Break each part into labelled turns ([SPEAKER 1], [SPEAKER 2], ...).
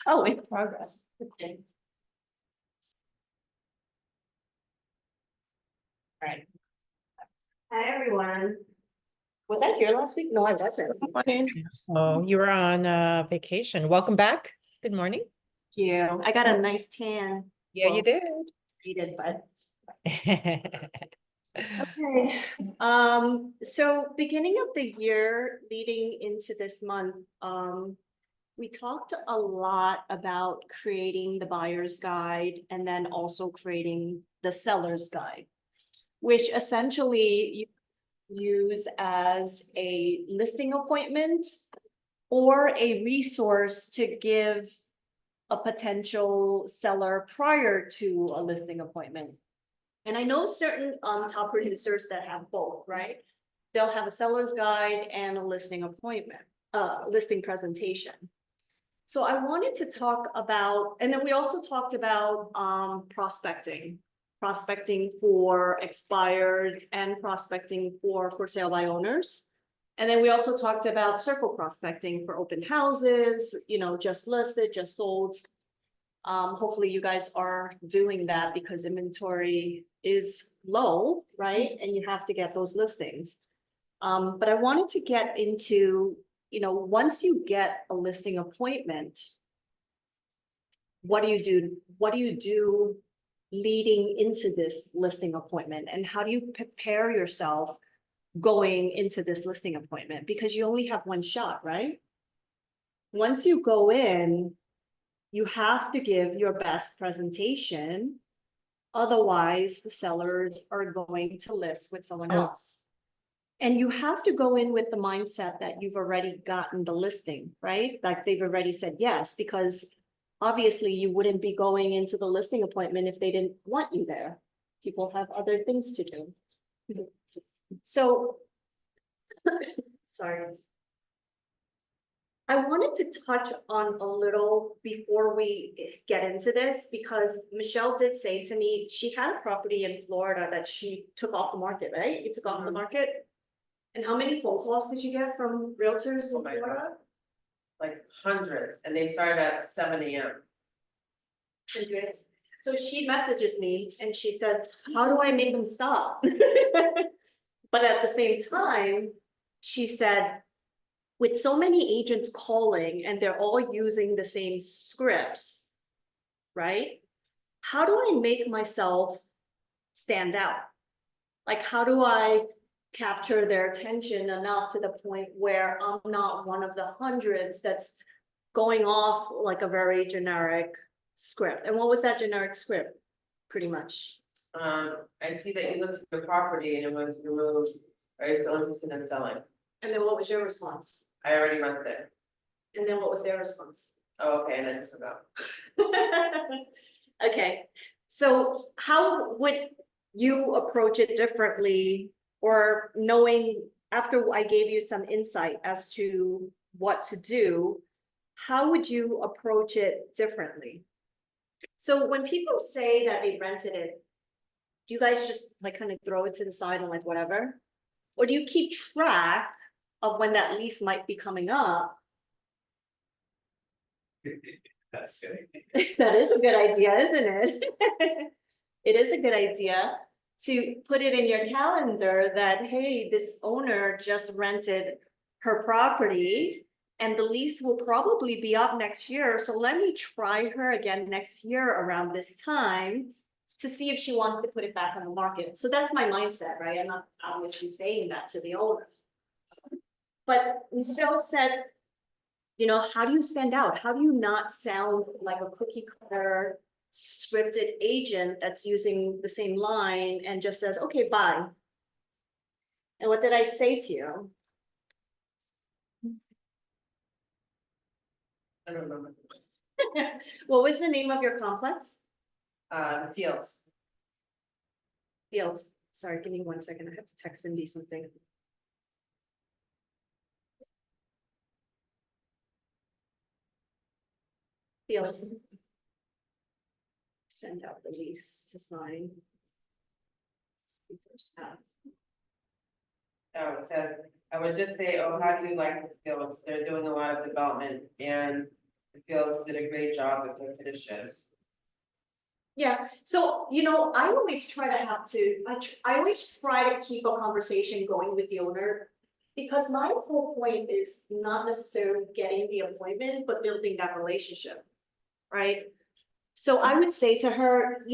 [SPEAKER 1] Oh, in progress. Okay. All right. Hi, everyone. Was I here last week? No, I wasn't.
[SPEAKER 2] Oh, you were on vacation. Welcome back. Good morning.
[SPEAKER 1] Thank you. I got a nice tan.
[SPEAKER 2] Yeah,
[SPEAKER 1] Well,
[SPEAKER 2] you did.
[SPEAKER 1] Heated, but okay. So beginning of the year, leading into this month, we talked a lot about creating the buyer's guide and then also creating the seller's guide, which essentially you use as a listing appointment or a resource to give a potential seller prior to a listing appointment. And I know certain top producers that have both, right? They'll have a seller's guide and a listing appointment, listing presentation. So I wanted to talk about, and then we also talked about prospecting for expired and prospecting for sale by owners. And then we also talked about circle prospecting for open houses, you know, just listed, just sold. Hopefully you guys are doing that because inventory is low, right? And you have to get those listings. But I wanted to get into, you know, once you get a listing appointment, what do you do? What do you do leading into this listing appointment? And how do you prepare yourself going into this listing appointment? Because you only have one shot, right? Once you go in, you have to give your best presentation. Otherwise, the sellers are going to list with someone else. And you have to go in with the mindset that you've already gotten the listing, right? Like they've already said yes, because obviously you wouldn't be going into the listing appointment if they didn't want you there. People have other things to do. So, sorry. I wanted to touch on a little before we get into this, because Michelle did say to me, she had a property in Florida that she took off the market, right? You took off the market? And how many phone calls did you get from realtors in Florida?
[SPEAKER 3] Like hundreds, and they started at 7 a.m.
[SPEAKER 1] Hundreds. So she messages me and she says, how do I make them stop? But at the same time, she said, with so many agents calling and they're all using the same scripts, right? How do I make myself stand out? Like, how do I capture their attention enough to the point where I'm not one of the hundreds that's going off like a very generic script? And what was that generic script? Pretty much.
[SPEAKER 3] I see that you listed your property and it was removed. Are you still interested in selling?
[SPEAKER 1] And then what was your response?
[SPEAKER 3] I already rented it.
[SPEAKER 1] And then what was their response?
[SPEAKER 3] Oh, okay, and I just forgot.
[SPEAKER 1] Okay, so how would you approach it differently, or knowing after I gave you some insight as to what to do, how would you approach it differently? So when people say that they rented it, do you guys just like kind of throw it to the side and like whatever? Or do you keep track of when that lease might be coming up?
[SPEAKER 4] That's good.
[SPEAKER 1] That is a good idea, isn't it? It is a good idea to put it in your calendar that, hey, this owner just rented her property and the lease will probably be up next year. So let me try her again next year around this time to see if she wants to put it back on the market. So that's my mindset, right? I'm not obviously saying that to the owner. But Michelle said, you know, how do you stand out? How do you not sound like a cookie cutter scripted agent that's using the same line and just says, okay, bye. And what did I say to you?
[SPEAKER 3] I don't remember.
[SPEAKER 1] What was the name of your complex?
[SPEAKER 3] The Fields.
[SPEAKER 1] Fields. Sorry, give me 1 second. I have to text Cindy something. Field. Send out the lease to sign.
[SPEAKER 3] It says, I would just say, oh, how do you like the fields? They're doing a lot of development and the fields did a great job with their finishes.
[SPEAKER 1] Yeah, so, I always try to I always try to keep a conversation going with the owner. Because my whole point is not necessarily getting the appointment, but building that relationship, right? So I would say to her,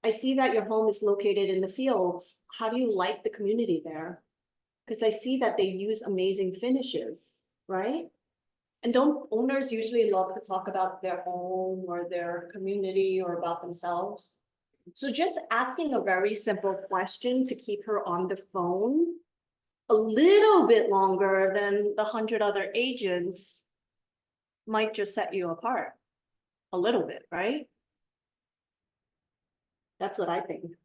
[SPEAKER 1] I see that your home is located in the fields. How do you like the community there? Because I see that they use amazing finishes, right? And don't owners usually love to talk about their home or their community or about themselves? So just asking a very simple question to keep her on the phone a little bit longer than the 100 other agents might just set you apart. A little bit, right? That's what I think.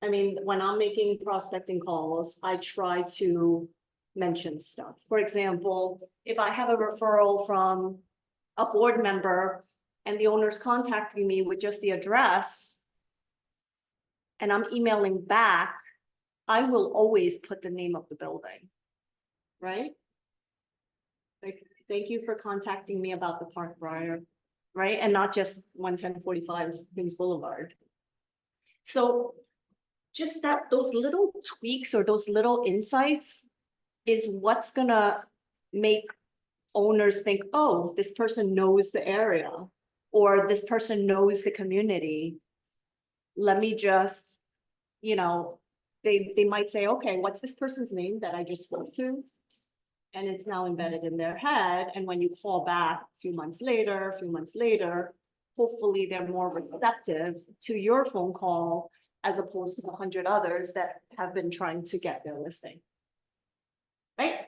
[SPEAKER 1] I mean, when I'm making prospecting calls, I try to mention stuff. For example, if I have a referral from a board member and the owner's contacting me with just the address and I'm emailing back, I will always put the name of the building, right? Like, thank you for contacting me about the Park Briar, right? And not just 11045 Queens Boulevard. So just those little tweaks or those little insights is what's gonna make owners think, oh, this person knows the area, or this person knows the community. Let me just, they might say, okay, what's this person's name that I just spoke to? And it's now embedded in their head. And when you call back a few months later, hopefully they're more receptive to your phone call as opposed to 100 others that have been trying to get their listing. Right?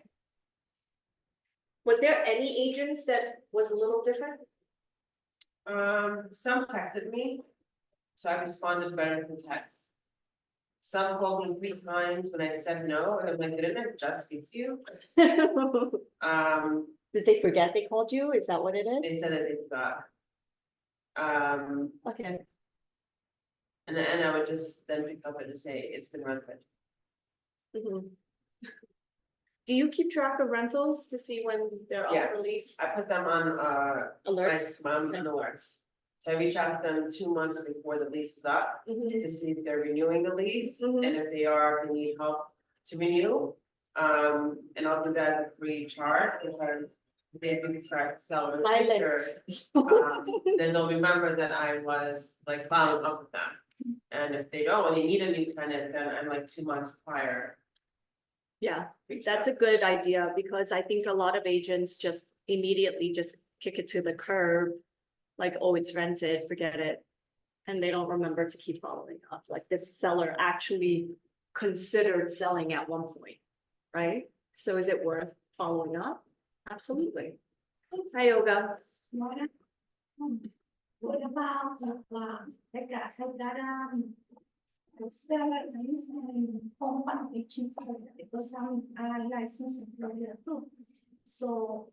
[SPEAKER 1] Was there any agents that was a little different?
[SPEAKER 3] Some texted me, so I responded better from text. Some called me 3 times when I said no, and I'm like, didn't I just speak to you?
[SPEAKER 1] Did they forget they called you? Is that what it
[SPEAKER 3] They
[SPEAKER 1] is?
[SPEAKER 3] said that they forgot.
[SPEAKER 1] Okay.
[SPEAKER 3] And I would just then pick up and just say, it's been rented.
[SPEAKER 1] Mhm. Do you keep track of rentals to see when they're
[SPEAKER 3] Yeah.
[SPEAKER 1] up for lease?
[SPEAKER 3] I put them on, my
[SPEAKER 1] Alerts?
[SPEAKER 3] mom alerts. So I reach out to them 2 months before the lease is up
[SPEAKER 1] Mhm.
[SPEAKER 3] to see if they're renewing the lease,
[SPEAKER 1] Mhm.
[SPEAKER 3] and if they are, if they need help to renew. And I'll do that as a free chart, because if they do decide to sell in the future, then they'll remember that I was like following up with them. And if they don't, and they need a new tenant, then I'm like 2 months prior.
[SPEAKER 1] Yeah, that's a good idea, because I think a lot of agents just immediately just kick it to the curb. Like, oh, it's rented, forget it. And they don't remember to keep following up, like this seller actually considered selling at one point, right? So is it worth following up? Absolutely. Hi, Yoga.
[SPEAKER 5] What about, I got, a seller listening company chief because I'm licensed employer too. So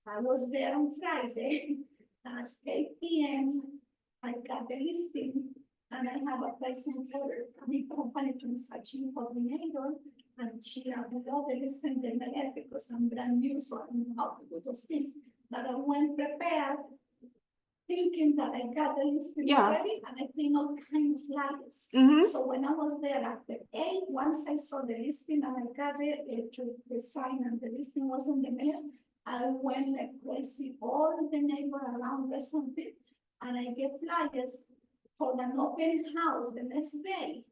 [SPEAKER 5] I was there on Friday at 8 p.m. I got the listing and I have a person for the company transaction coordinator. And she uploaded the listing the MLS because I'm brand new, so I don't know how to do those things. But I went prepared, thinking that I got the listing
[SPEAKER 1] Yeah.
[SPEAKER 5] already, and I think all kind of flyers.
[SPEAKER 1] Mm-hmm.
[SPEAKER 5] So when I was there after 8, once I saw the listing and I got it, the sign and the listing was on the mail, I went like crazy, all the neighbor around or something, and I get flyers for an open house the next day.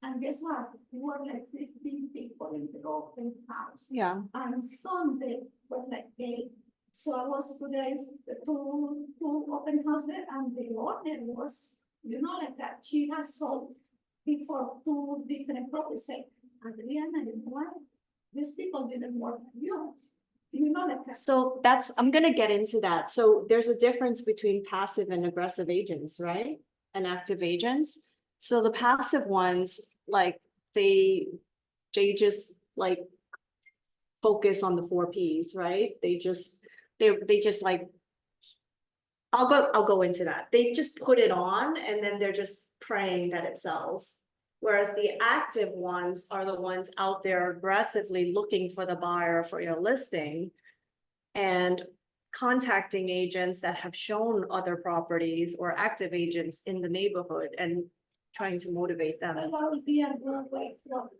[SPEAKER 5] And guess what? We were like 15 people in the open house.
[SPEAKER 1] Yeah.
[SPEAKER 5] And Sunday was like 8. So I was today's two open house there, and the owner was, like that. She has sold before 2 different properties. Say, Adriana, why? These people didn't work for you. Like that.
[SPEAKER 1] So I'm gonna get into that. So there's a difference between passive and aggressive agents, right? And active agents. So the passive ones, like they just like focus on the 4 Ps, right? They just like, I'll go into that. They just put it on and then they're just praying that it sells, Whereas the active ones are the ones out there aggressively looking for the buyer for your listing. And contacting agents that have shown other properties or active agents in the neighborhood and trying to motivate them.
[SPEAKER 5] That would be a good way to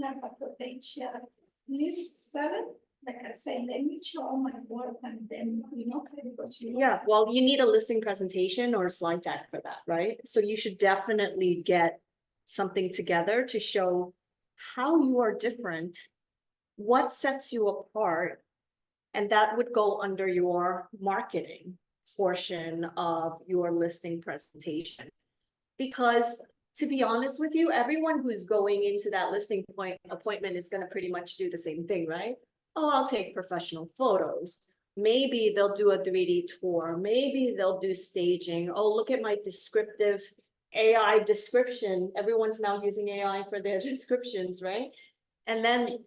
[SPEAKER 5] have a potential list seller. Like I say, let me show my work and then, what you.
[SPEAKER 1] Yeah, well, you need a listing presentation or a slide deck for that, right? So you should definitely get something together to show how you are different, what sets you apart, and that would go under your marketing portion of your listing presentation. Because to be honest with you, everyone who's going into that listing appointment is gonna pretty much do the same thing, right? Oh, I'll take professional photos. Maybe they'll do a 3D tour. Maybe they'll do staging. Oh, look at my descriptive AI description. Everyone's now using AI for their descriptions, right? And then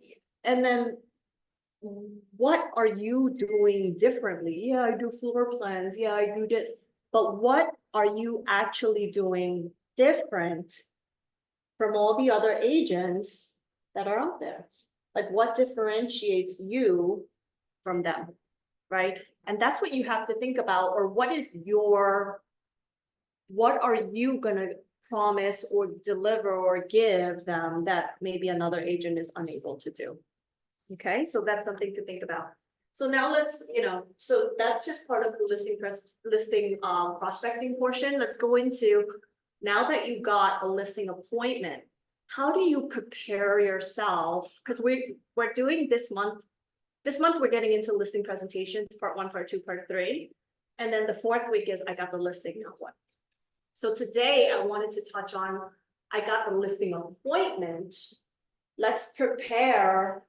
[SPEAKER 1] what are you doing differently? Yeah, I do floor plans. Yeah, I do this. But what are you actually doing different from all the other agents that are out there? Like, what differentiates you from them, right? And that's what you have to think about, or what are you gonna promise or deliver or give them that maybe another agent is unable to do? Okay, so that's something to think about. So now let's, so that's just part of the listing prospecting portion. Let's go into, now that you got a listing appointment, how do you prepare yourself? Because we're doing this month we're getting into listing presentations, part 1, part 2, part 3. And then the 4th week is I got the listing, now what? So today I wanted to touch on, I got the listing appointment. Let's prepare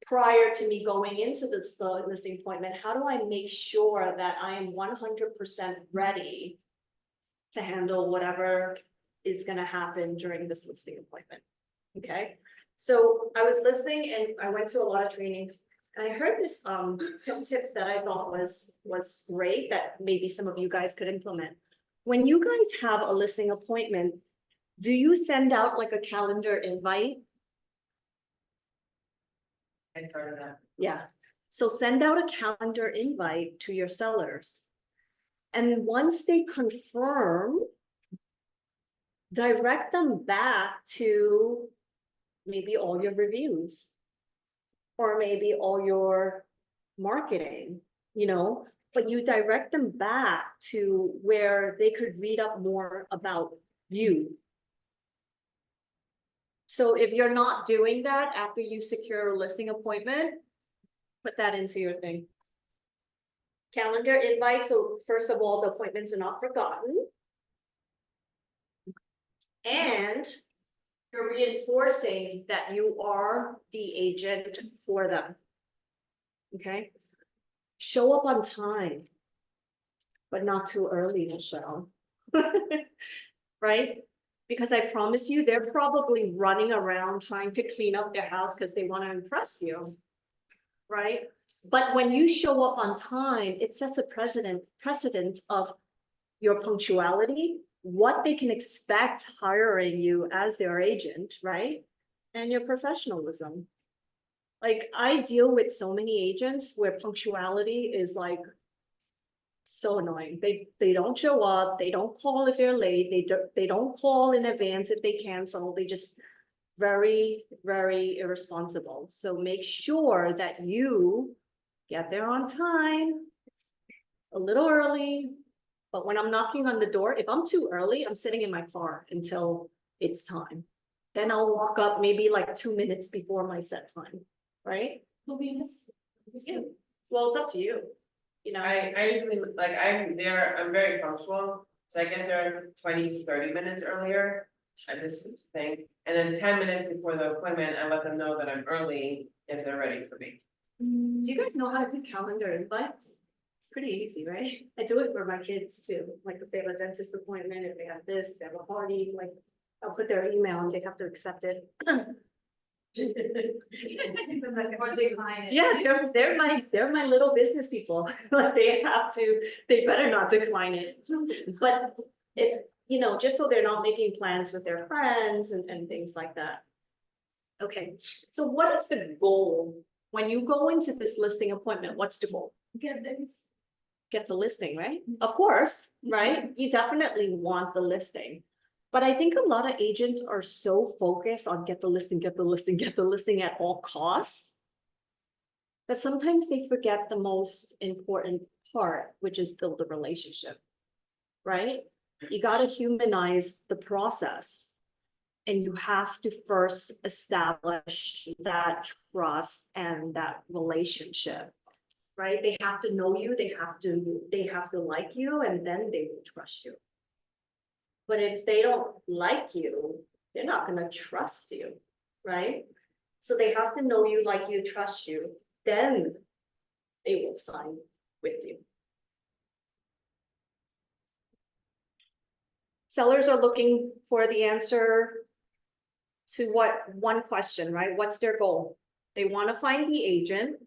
[SPEAKER 1] prior to me going into this listing appointment. How do I make sure that I am 100% ready to handle whatever is going to happen during this listing appointment? Okay, so I was listening and I went to a lot of trainings and I heard this some tips that I thought was great that maybe some of you guys could implement. When you guys have a listing appointment, do you send out like a calendar invite?
[SPEAKER 3] I started that.
[SPEAKER 1] Yeah, so send out a calendar invite to your sellers. And once they confirm, direct them back to maybe all your reviews or maybe all your marketing, but you direct them back to where they could read up more about you. So if you're not doing that after you secure a listing appointment, put that into your thing. Calendar invite, so first of all, the appointments are not forgotten. And you're reinforcing that you are the agent for them. Okay? Show up on time, but not too early, Michelle. Right? Because I promise you, they're probably running around trying to clean up their house because they want to impress you. Right? But when you show up on time, it sets a precedent of your punctuality, what they can expect hiring you as their agent, right? And your professionalism. Like, I deal with so many agents where punctuality is like so annoying. They don't show up, they don't call if they're late, they don't call in advance if they cancel, they just very, very irresponsible. So make sure that you get there on time, a little early. But when I'm knocking on the door, if I'm too early, I'm sitting in my car until it's time. Then I'll walk up maybe like 2 minutes before my set time, right?
[SPEAKER 5] 2 minutes.
[SPEAKER 1] Yeah. Well, it's up to you.
[SPEAKER 3] I usually, I'm very punctual, so I get there 20 to 30 minutes earlier at this thing. And then 10 minutes before the appointment, I let them know that I'm early if they're ready for me.
[SPEAKER 1] Do you guys know how to do calendar invites? It's pretty easy, right? I do it for my kids too. Like if they have a dentist appointment, if they have this, if they have a party, like I'll put their email and they have to accept it.
[SPEAKER 5] Or decline it.
[SPEAKER 1] Yeah, they're my little business people. Like they better not decline it. But you know, just so they're not making plans with their friends and things like that. Okay, so what is the goal? When you go into this listing appointment, what's the goal?
[SPEAKER 5] Get this.
[SPEAKER 1] Get the listing, right? Of course, right? You definitely want the listing. But I think a lot of agents are so focused on get the listing, get the listing, get the listing at all costs. That sometimes they forget the most important part, which is build a relationship. Right? You gotta humanize the process. And you have to first establish that trust and that relationship. Right? They have to know you, they have to like you, and then they will trust you. But if they don't like you, they're not gonna trust you, right? So they have to know you, like you, trust you, then they will sign with you. Sellers are looking for the answer to one question, right? What's their goal? They want to find the agent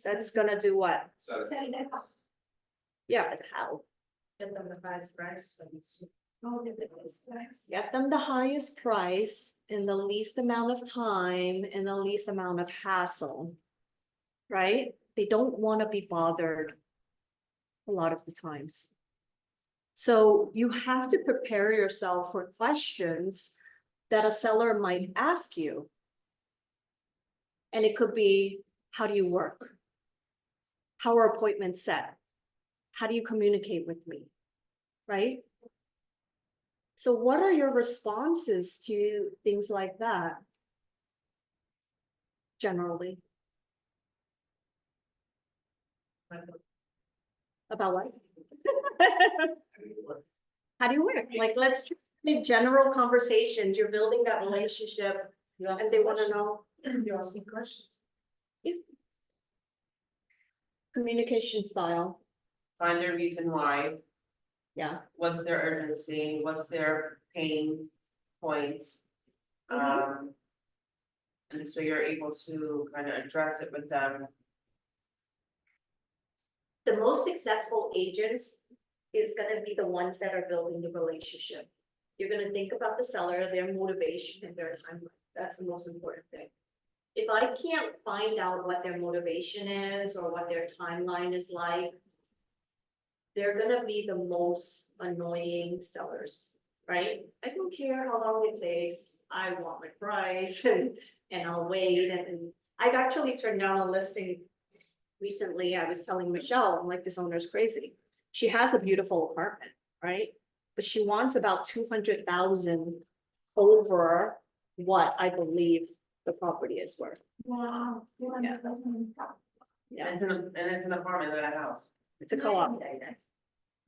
[SPEAKER 1] that's gonna do what?
[SPEAKER 4] So
[SPEAKER 5] Sell that house.
[SPEAKER 1] Yeah, but how?
[SPEAKER 3] Get them the highest price, and it's
[SPEAKER 5] Oh, the business price.
[SPEAKER 1] Get them the highest price in the least amount of time, in the least amount of hassle. Right? They don't want to be bothered a lot of the times. So you have to prepare yourself for questions that a seller might ask you. And it could be, how do you work? How are appointments set? How do you communicate with me? Right? So what are your responses to things like that? Generally, about what? How do you work? Like, let's just make general conversations. You're building that relationship and they want to know.
[SPEAKER 3] You're asking questions.
[SPEAKER 1] Communication style.
[SPEAKER 3] Find their reason why,
[SPEAKER 1] Yeah.
[SPEAKER 3] what's their urgency, what's their pain points. And so you're able to kind of address it with them.
[SPEAKER 1] The most successful agents is gonna be the ones that are building the relationship. You're gonna think about the seller, their motivation and their timeline. That's the most important thing. If I can't find out what their motivation is or what their timeline is like, they're gonna be the most annoying sellers, right? I don't care how long it takes, I want my price and I'll wait and I've actually turned down a listing recently. I was telling Michelle, I'm like, this owner's crazy. She has a beautiful apartment, right? But she wants about 200,000 over what I believe the property is worth.
[SPEAKER 5] Wow.
[SPEAKER 1] Yeah. Yeah,
[SPEAKER 3] And it's an apartment, not a house.
[SPEAKER 1] it's a co-op.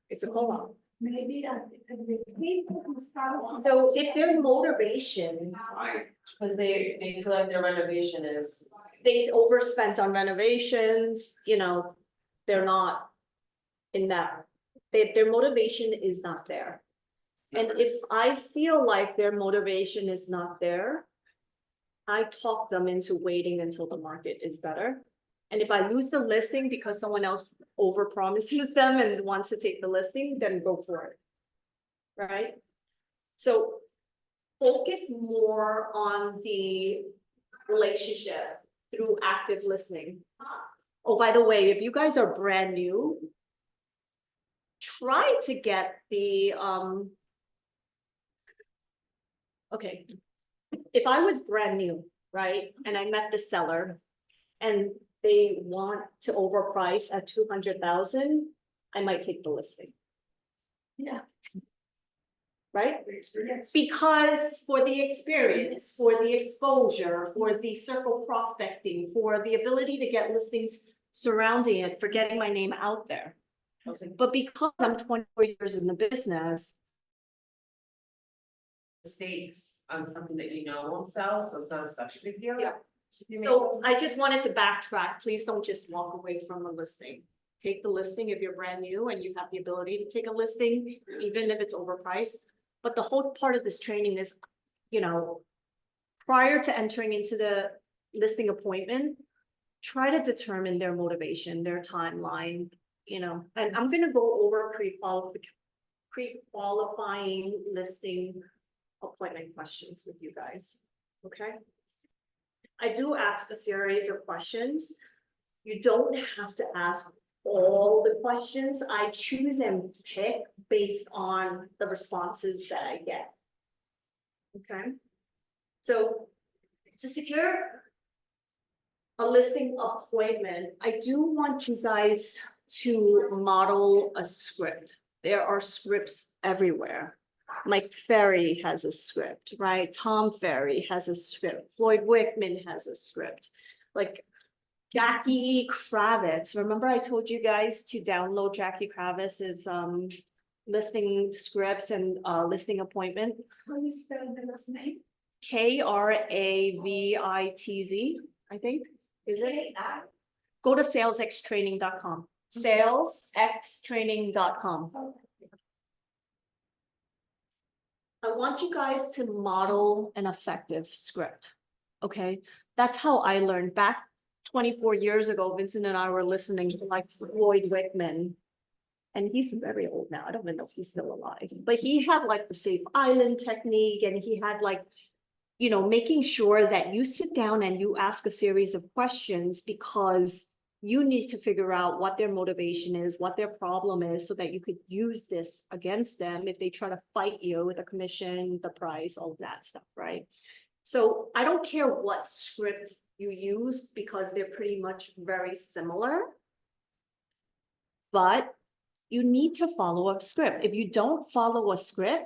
[SPEAKER 1] It's a co-op.
[SPEAKER 5] Maybe the people who start.
[SPEAKER 1] So if their motivation,
[SPEAKER 3] Cause they feel like their renovation is.
[SPEAKER 1] they overspent on renovations, you know, they're not in that, their motivation is not there. And if I feel like their motivation is not there, I talk them into waiting until the market is better. And if I lose the listing because someone else overpromises them and wants to take the listing, then go for it. Right? So focus more on the relationship through active listening. Oh, by the way, if you guys are brand new, try to get the, okay. If I was brand new, right, and I met the seller and they want to overprice at 200,000, I might take the listing.
[SPEAKER 5] Yeah.
[SPEAKER 1] Right? Because for the experience, for the exposure, for the circle prospecting, for the ability to get listings surrounding it, for getting my name out there. But because I'm 24 years in the business,
[SPEAKER 3] Mistakes on something that you know won't sell, so it's not such a big deal.
[SPEAKER 1] Yeah. So I just wanted to backtrack. Please don't just walk away from a listing. Take the listing if you're brand new and you have the ability to take a listing, even if it's overpriced. But the whole part of this training is, you know, prior to entering into the listing appointment, try to determine their motivation, their timeline, you know, and I'm gonna go over pre-qualifying listing appointment questions with you guys, okay? I do ask a series of questions. You don't have to ask all the questions. I choose and pick based on the responses that I get. Okay? So to secure a listing appointment, I do want you guys to model a script. There are scripts everywhere. Mike Ferry has a script, right? Tom Ferry has a script. Floyd Wickman has a script. Like Jackie Kravitz, remember I told you guys to download Jackie Kravitz's listing scripts and listing appointment?
[SPEAKER 5] How do you spell the last name?
[SPEAKER 1] Kravitz, I think, is it?
[SPEAKER 5] K-R.
[SPEAKER 1] Go to salesxtraining.com, salesxtraining.com.
[SPEAKER 5] Oh,
[SPEAKER 1] I want you guys to model an effective script, okay? That's how I learned. Back 24 years ago, Vincent and I were listening to like Floyd Wickman. And he's very old now. I don't even know if he's still alive, but he had like the safe island technique, and he had like, you know, making sure that you sit down and you ask a series of questions because you need to figure out what their motivation is, what their problem is, so that you could use this against them if they try to fight you with the commission, the price, all of that stuff, right? So I don't care what script you use because they're pretty much very similar. But you need to follow a script. If you don't follow a script,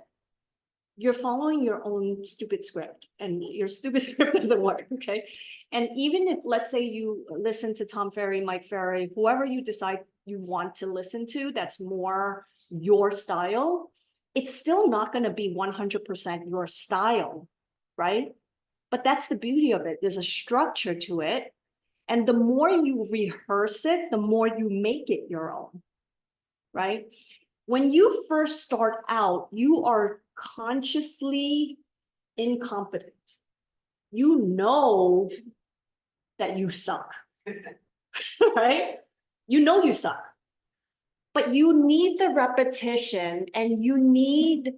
[SPEAKER 1] you're following your own stupid script, and your stupid script doesn't work, okay? And even if, let's say you listen to Tom Ferry, Mike Ferry, whoever you decide you want to listen to, that's more your style, it's still not gonna be 100% your style, right? But that's the beauty of it. There's a structure to it. And the more you rehearse it, the more you make it your own, right? When you first start out, you are consciously incompetent. You know that you suck, right? You know you suck. But you need the repetition and you need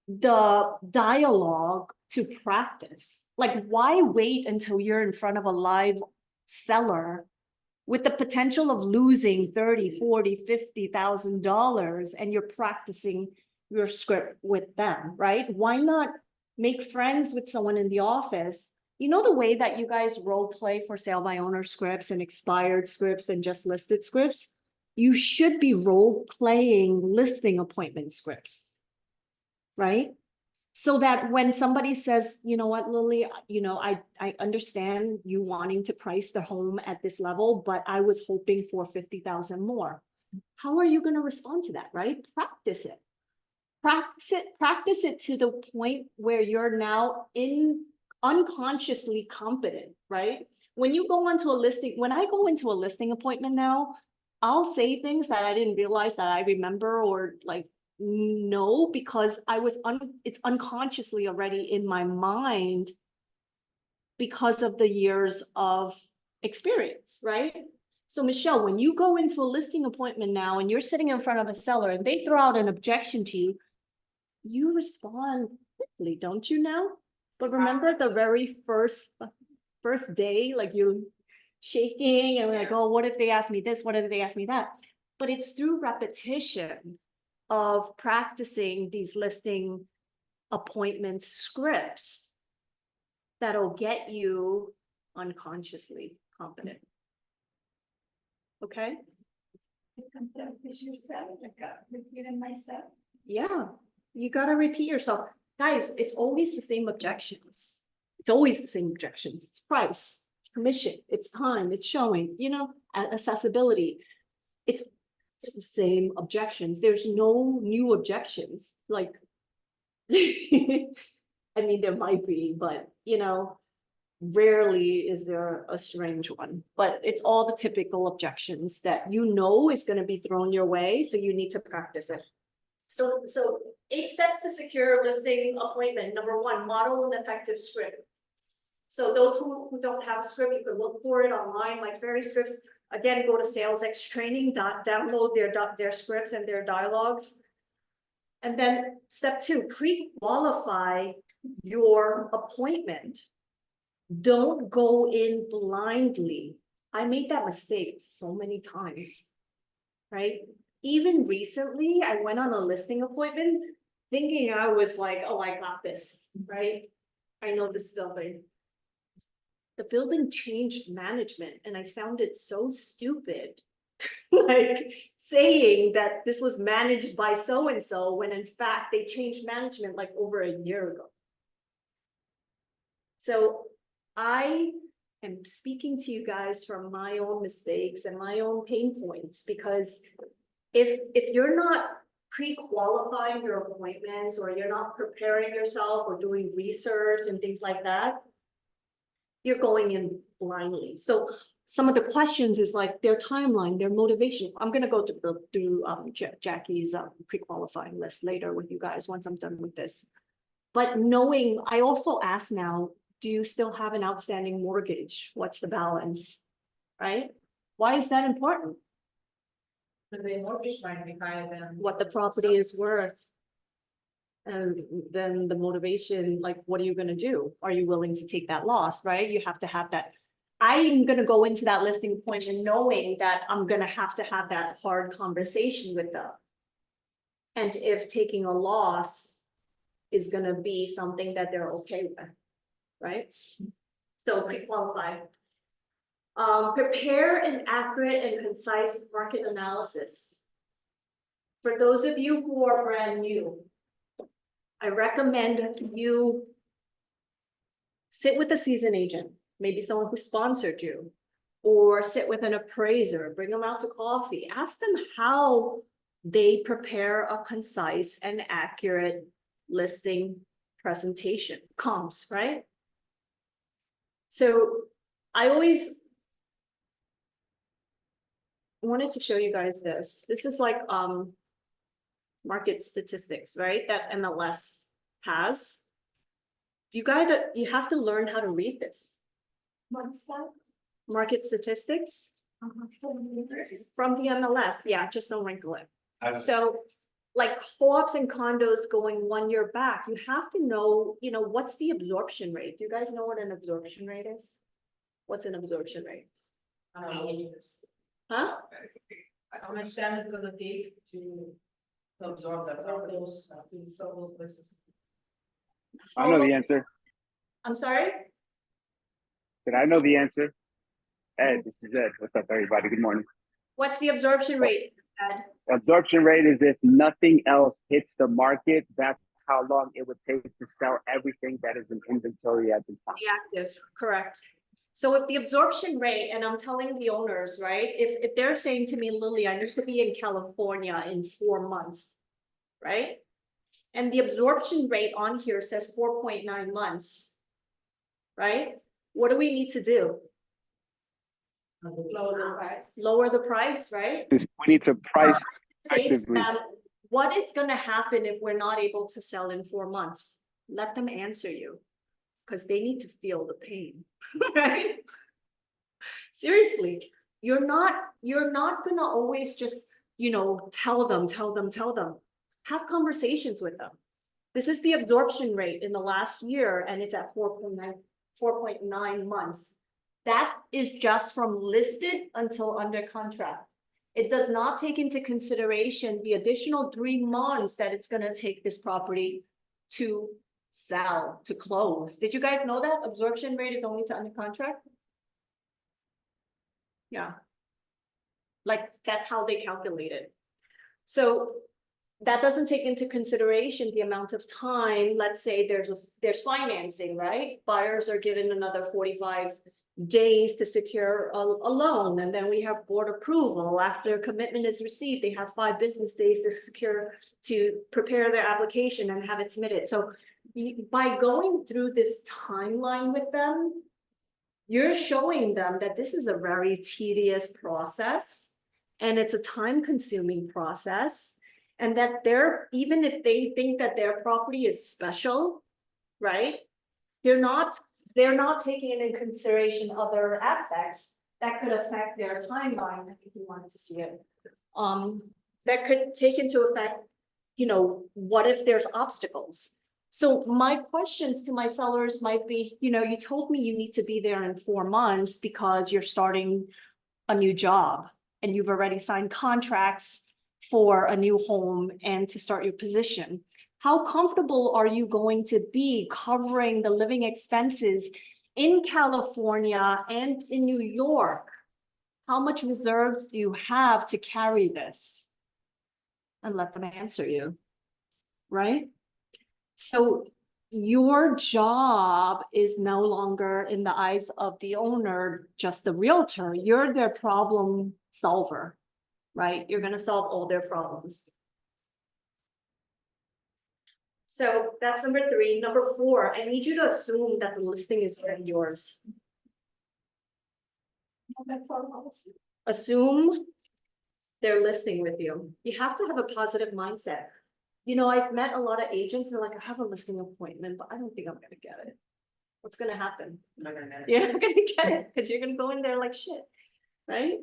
[SPEAKER 1] the dialogue to practice. Like, why wait until you're in front of a live seller with the potential of losing 30, 40, $50,000 and you're practicing your script with them, right? Why not make friends with someone in the office? You know, the way that you guys role play for sale by owner scripts and expired scripts and just listed scripts? You should be role playing listing appointment scripts, right? So that when somebody says, you know what, Lily, you know, I understand you wanting to price the home at this level, but I was hoping for 50,000 more. How are you going to respond to that, right? Practice it. Practice it to the point where you're now unconsciously competent, right? When you go onto a listing, when I go into a listing appointment now, I'll say things that I didn't realize that I remember or like, no, because it's unconsciously already in my mind because of the years of experience, right? So Michelle, when you go into a listing appointment now and you're sitting in front of a seller and they throw out an objection to you, you respond quickly, don't you now? But remember the very first day, like you're shaking and like, oh, what if they ask me this? What if they ask me that? But it's through repetition of practicing these listing appointment scripts that'll get you unconsciously competent. Okay?
[SPEAKER 5] I can practice yourself, like repeating myself.
[SPEAKER 1] Yeah, you gotta repeat yourself. Guys, it's always the same objections. It's always the same objections. It's price, it's commission, it's time, it's showing, you know, accessibility. It's the same objections. There's no new objections. Like, I mean, there might be, but you know, rarely is there a strange one. But it's all the typical objections that you know is going to be thrown your way, so you need to practice it. So 8 steps to secure a listing appointment. Number 1, model an effective script. So those who don't have a script, you can look for it online, like Ferry scripts. Again, go to SalesX Training, download their scripts and their dialogues. And then step two, pre-qualify your appointment. Don't go in blindly. I made that mistake so many times, right? Even recently, I went on a listing appointment thinking I was like, oh, I got this, right? I know this building. The building changed management and I sounded so stupid. Like saying that this was managed by so-and-so when in fact they changed management like over a year ago. So I am speaking to you guys from my own mistakes and my own pain points, because if you're not pre-qualifying your appointments, or you're not preparing yourself or doing research and things like that, you're going in blindly. So some of the questions is like their timeline, their motivation. I'm gonna go through Jackie's pre-qualifying list later with you guys once I'm done with this. But knowing, I also ask now, do you still have an outstanding mortgage? What's the balance, right? Why is that important?
[SPEAKER 2] But the mortgage might be higher than.
[SPEAKER 1] What the property is worth. And then the motivation, like, what are you gonna do? Are you willing to take that loss, right? You have to have that. I'm gonna go into that listing appointment knowing that I'm gonna have to have that hard conversation with them. And if taking a loss is gonna be something that they're okay with, right? So pre-qualify. Prepare an accurate and concise market analysis. For those of you who are brand new, I recommend you sit with a seasoned agent, maybe someone who sponsored you, or sit with an appraiser, bring them out to coffee, ask them how they prepare a concise and accurate listing presentation, comps, right? So I always wanted to show you guys this. This is like market statistics, right? That MLS has. You have to learn how to read this.
[SPEAKER 5] What's that?
[SPEAKER 1] Market statistics from the MLS. Yeah, just don't wrinkle it. So like co-ops and condos going 1 year back, you have to know, what's the absorption rate? Do you guys know what an absorption rate is? What's an absorption rate? Huh?
[SPEAKER 2] How much time is it gonna take to absorb that, to sell those places?
[SPEAKER 6] I know the answer.
[SPEAKER 1] I'm sorry?
[SPEAKER 6] Did I know the answer? Ed, this is Ed. What's up, everybody? Good morning.
[SPEAKER 1] What's the absorption rate, Ed?
[SPEAKER 6] Absorption rate is if nothing else hits the market, that's how long it would take to sell everything that is in inventory at this time.
[SPEAKER 1] The active, correct. So if the absorption rate, and I'm telling the owners, right, if they're saying to me, Lily, I need to be in California in 4 months, right? And the absorption rate on here says 4.9 months, right? What do we need to do?
[SPEAKER 2] Lower the price.
[SPEAKER 1] Lower the price, right?
[SPEAKER 6] We need to price
[SPEAKER 1] Say to
[SPEAKER 6] actively.
[SPEAKER 1] them, what is gonna happen if we're not able to sell in 4 months? Let them answer you, because they need to feel the pain, right? Seriously, you're not gonna always just, tell them. Have conversations with them. This is the absorption rate in the last year, and it's at 4.9 months. That is just from listed until under contract. It does not take into consideration the additional 3 months that it's gonna take this property to sell, to close. Did you guys know that absorption rate is only to under contract? Yeah. Like, that's how they calculate it. So that doesn't take into consideration the amount of time. Let's say there's financing, right? Buyers are given another 45 days to secure a loan, and then we have board approval. After commitment is received, they have 5 business days to prepare their application and have it submitted. So by going through this timeline with them, you're showing them that this is a very tedious process, and it's a time-consuming process, and that even if they think that their property is special, right? They're not taking into consideration other aspects that could affect their timeline. I think you wanted to see it. That could take into effect what if there's obstacles? So my questions to my sellers might be, you told me you need to be there in 4 months because you're starting a new job and you've already signed contracts for a new home and to start your position. How comfortable are you going to be covering the living expenses in California and in New York? How much reserves do you have to carry this? And let them answer you, right? So your job is no longer in the eyes of the owner, just the realtor. You're their problem solver, right? You're going to solve all their problems. So that's number 3. Number 4, I need you to assume that the listing is already yours. Assume they're listing with you. You have to have a positive mindset. I've met a lot of agents, they're like, I have a listing appointment, but I don't think I'm gonna get it. What's gonna happen?
[SPEAKER 3] I'm not gonna get it.
[SPEAKER 1] You're not gonna get it because you're gonna go in there like shit, right?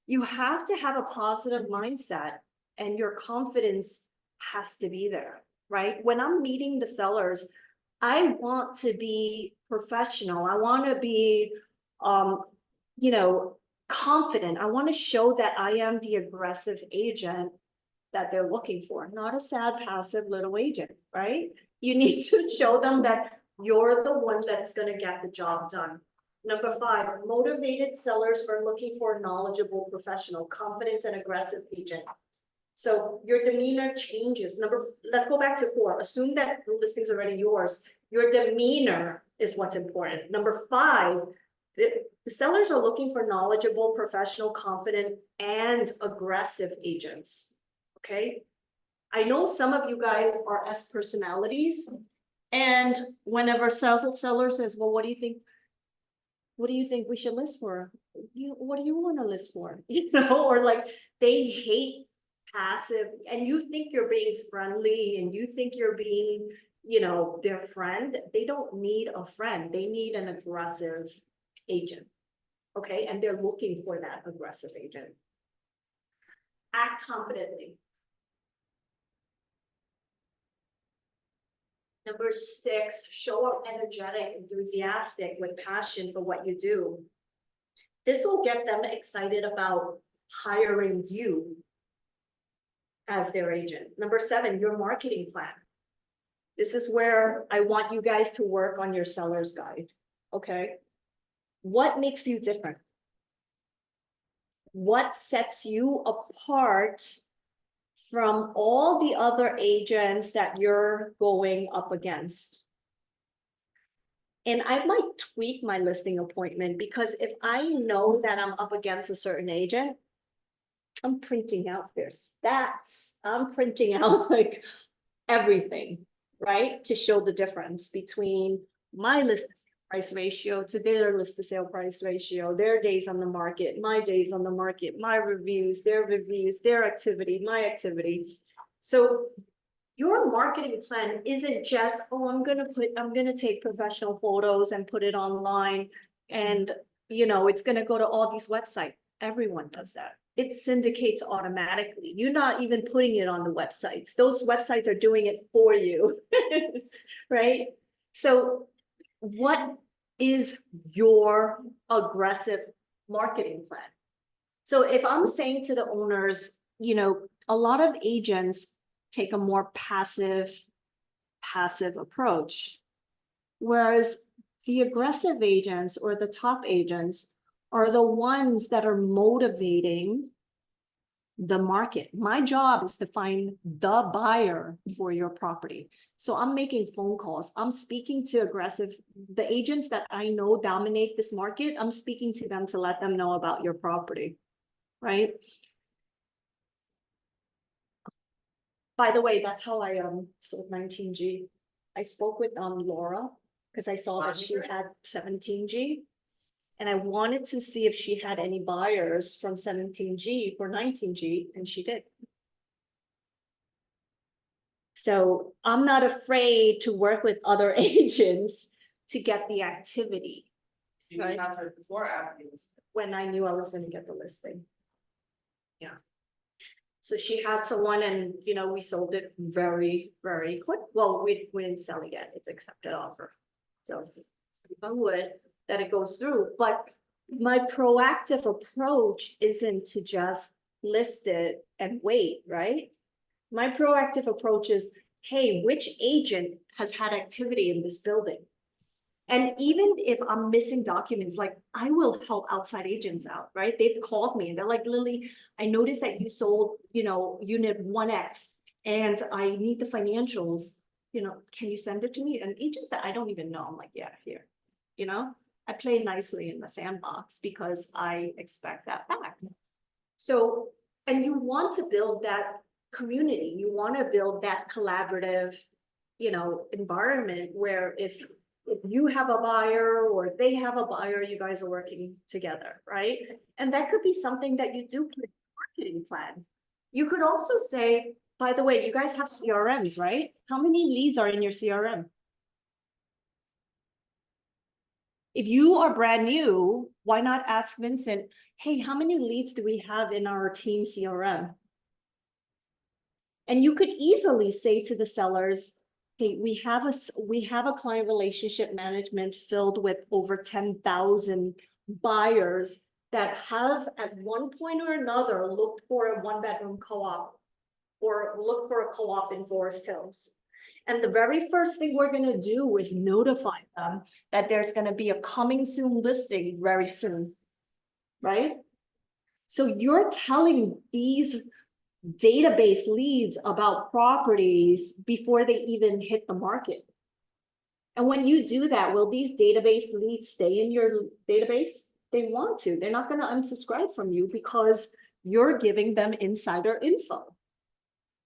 [SPEAKER 1] You have to have a positive mindset and your confidence has to be there, right? When I'm meeting the sellers, I want to be professional. I want to be, confident. I want to show that I am the aggressive agent that they're looking for, not a sad, passive little agent, right? You need to show them that you're the one that's going to get the job done. Number 5, motivated sellers are looking for a knowledgeable, professional, confident, and aggressive agent. So your demeanor changes. Let's go back to 4. Assume that the listing's already yours. Your demeanor is what's important. Number 5, the sellers are looking for knowledgeable, professional, confident, and aggressive agents. Okay. I know some of you guys are S personalities, and whenever seller says, well, what do you think? What do you think we should list for? What do you want to list for? Or like they hate passive, and you think you're being friendly and you think you're being, their friend. They don't need a friend. They need an aggressive agent. Okay. And they're looking for that aggressive agent. Act confidently. Number 6, show up energetic, enthusiastic, with passion for what you do. This will get them excited about hiring you as their agent. Number 7, your marketing plan. This is where I want you guys to work on your seller's guide. Okay. What makes you different? What sets you apart from all the other agents that you're going up against? And I might tweak my listing appointment, because if I know that I'm up against a certain agent, I'm printing out their stats. I'm printing out like everything, right? To show the difference between my list price ratio to their list to sale price ratio, their days on the market, my days on the market, my reviews, their activity, my activity. So your marketing plan isn't just, oh, I'm gonna take professional photos and put it online, and it's gonna go to all these websites. Everyone does that. It syndicates automatically. You're not even putting it on the websites. Those websites are doing it for you, right? So what is your aggressive marketing plan? So if I'm saying to the owners, a lot of agents take a more passive approach, whereas the aggressive agents or the top agents are the ones that are motivating the market. My job is to find the buyer for your property. So I'm making phone calls. I'm speaking to the agents that I know dominate this market. I'm speaking to them to let them know about your property, right? By the way, that's how I sold 19G. I spoke with Laura because I saw that she had 17G. And I wanted to see if she had any buyers from 17G for 19G, and she did. So I'm not afraid to work with other agents to get the activity.
[SPEAKER 3] You can transfer it before or after this.
[SPEAKER 1] When I knew I was going to get the listing. Yeah. So she had someone and, you know, we sold it very, very quick. Well, we didn't sell it yet. It's accepted offer. So I would that it goes through, but my proactive approach isn't to just list it and wait, right? My proactive approach is, hey, which agent has had activity in this building? And even if I'm missing documents, like I will help outside agents out, right? They've called me and they're like, Lily, I noticed that you sold, you know, unit 1X and I need the financials, you know, can you send it to me? And agents that I don't even know, I'm like, yeah, here, you know, I play nicely in the sandbox because I expect that back. So, and you want to build that community, you want to build that collaborative, you know, environment where if you have a buyer or they have a buyer, you guys are working together, right? And that could be something that you do put in your marketing plan. You could also say, by the way, you guys have CRMs, right? How many leads are in your CRM? If you are brand new, why not ask Vincent, hey, how many leads do we have in our team CRM? And you could easily say to the sellers, hey, we have a client relationship management filled with over 10,000 buyers that have at one point or another looked for a one-bedroom co-op or looked for a co-op in Forest Hills. And the very first thing we're going to do is notify them that there's going to be a coming soon listing very soon, right? So you're telling these database leads about properties before they even hit the market. And when you do that, will these database leads stay in your database? They want to. They're not going to unsubscribe from you because you're giving them insider info,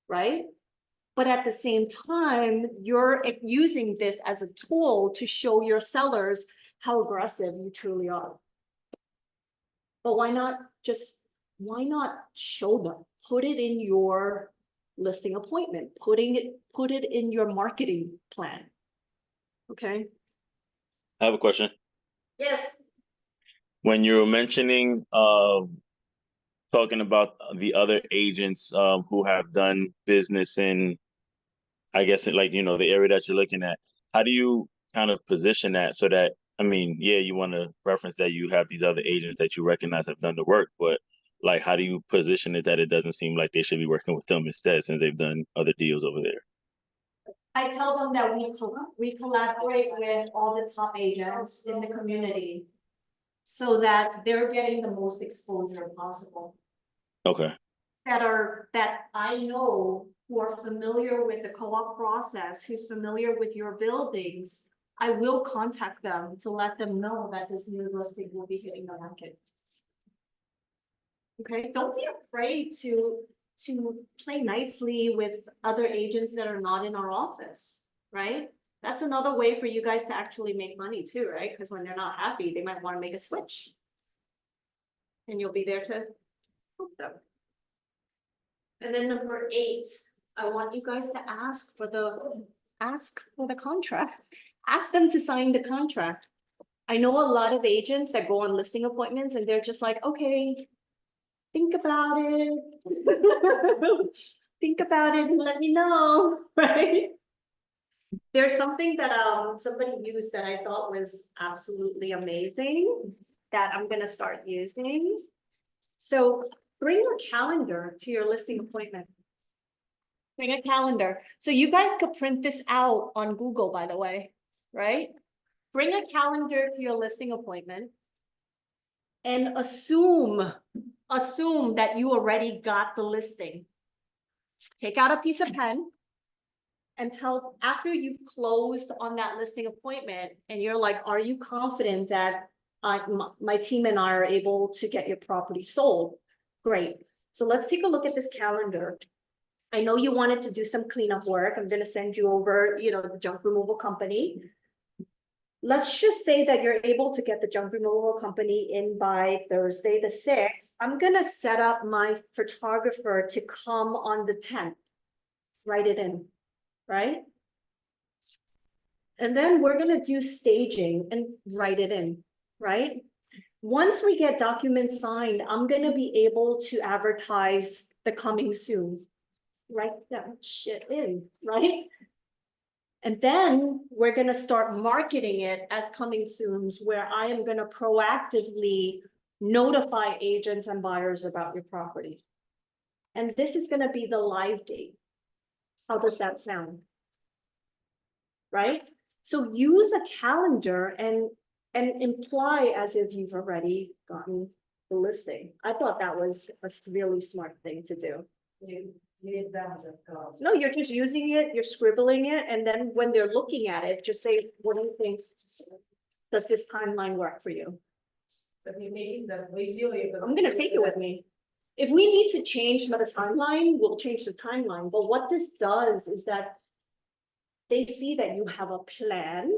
[SPEAKER 1] right? But at the same time, you're using this as a tool to show your sellers how aggressive you truly are. But why not show them? Put it in your listing appointment, put it in your marketing plan. Okay.
[SPEAKER 7] I have a question.
[SPEAKER 1] Yes.
[SPEAKER 7] When you were mentioning talking about the other agents who have done business in, I guess, like, you know, the area that you're looking at, how do you kind of position that so that, I mean, yeah, you want to reference that you have these other agents that you recognize have done the work, but like, how do you position it that it doesn't seem like they should be working with them instead since they've done other deals over there?
[SPEAKER 1] I tell them that we collaborate with all the top agents in the community so that they're getting the most exposure possible.
[SPEAKER 7] Okay.
[SPEAKER 1] That I know who are familiar with the co-op process, who's familiar with your buildings, I will contact them to let them know that this new listing will be hitting the market. Okay, don't be afraid to play nicely with other agents that are not in our office, right? That's another way for you guys to actually make money too, right? Because when they're not happy, they might want to make a switch. And you'll be there to help them. And then number 8, I want you guys to ask for the contract. Ask them to sign the contract. I know a lot of agents that go on listing appointments and they're just like, okay, think about it. Think about it and let me know, right? There's something that somebody used that I thought was absolutely amazing that I'm gonna start using. So bring a calendar to your listing appointment. Bring a calendar. So you guys could print this out on Google, by the way, right? Bring a calendar to your listing appointment and assume that you already got the listing. Take out a piece of pen and after you've closed on that listing appointment and you're like, are you confident that my team and I are able to get your property sold? Great. So let's take a look at this calendar. I know you wanted to do some cleanup work. I'm going to send you over, the junk removal company. Let's just say that you're able to get the junk removal company in by Thursday the 6th. I'm going to set up my photographer to come on the 10th. Write it in, right? And then we're going to do staging and write it in, right? Once we get documents signed, I'm going to be able to advertise the coming soon. Write that shit in, right? And then we're gonna start marketing it as coming soons, where I am gonna proactively notify agents and buyers about your property. And this is gonna be the live date. How does that sound? Right? So use a calendar and imply as if you've already gotten the listing. I thought that was a really smart thing to do.
[SPEAKER 2] You need them to go.
[SPEAKER 1] No, you're just using it, you're scribbling it, and then when they're looking at it, just say, what do you think? Does this timeline work for you?
[SPEAKER 2] But you're making them easier.
[SPEAKER 1] I'm gonna take it with me. If we need to change the timeline, we'll change the timeline, but what this does is that they see that you have a plan,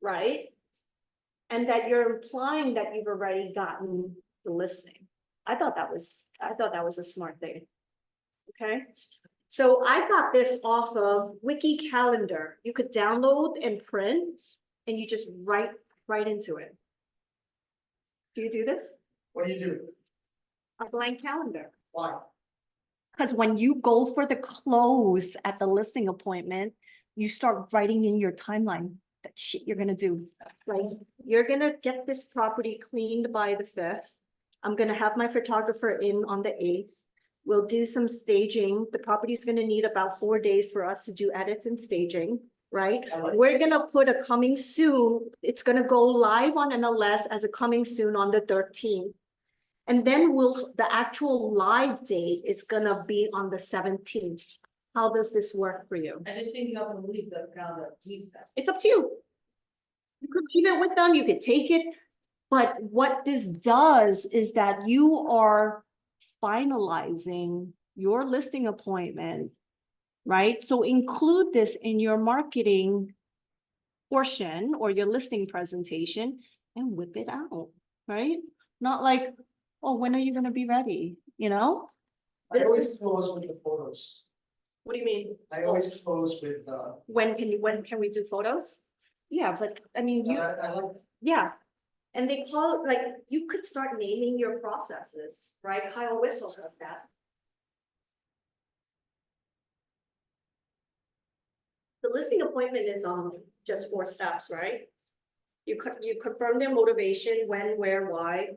[SPEAKER 1] right? And that you're implying that you've already gotten the listing. I thought that was a smart thing. Okay, so I got this off of Wiki Calendar. You could download and print, and you just write into it. Do you do this?
[SPEAKER 8] What do you do?
[SPEAKER 1] A blank calendar.
[SPEAKER 8] Why?
[SPEAKER 1] Because when you go for the close at the listing appointment, you start writing in your timeline that shit you're gonna do. Like, you're gonna get this property cleaned by the 5th. I'm gonna have my photographer in on the 8th. We'll do some staging. The property's gonna need about 4 days for us to do edits and staging, right? We're gonna put a coming soon. It's gonna go live on NLS as a coming soon on the 13th. And then the actual live date is gonna be on the 17th. How does this work for you?
[SPEAKER 2] I just think you have to leave the calendar, please.
[SPEAKER 1] It's up to you. You could leave it with them, you could take it, but what this does is that you are finalizing your listing appointment, right? So include this in your marketing portion or your listing presentation and whip it out, right? Not like, oh, when are you gonna be ready, you know?
[SPEAKER 8] I always close with the photos.
[SPEAKER 1] What do you mean?
[SPEAKER 8] I always close with
[SPEAKER 1] When can we do photos? Yeah, but I mean,
[SPEAKER 8] I like
[SPEAKER 1] yeah. And they call it, like, you could start naming your processes, right? Kyle Whistle does that. The listing appointment is just 4 steps, right? You confirm their motivation, when, where, why.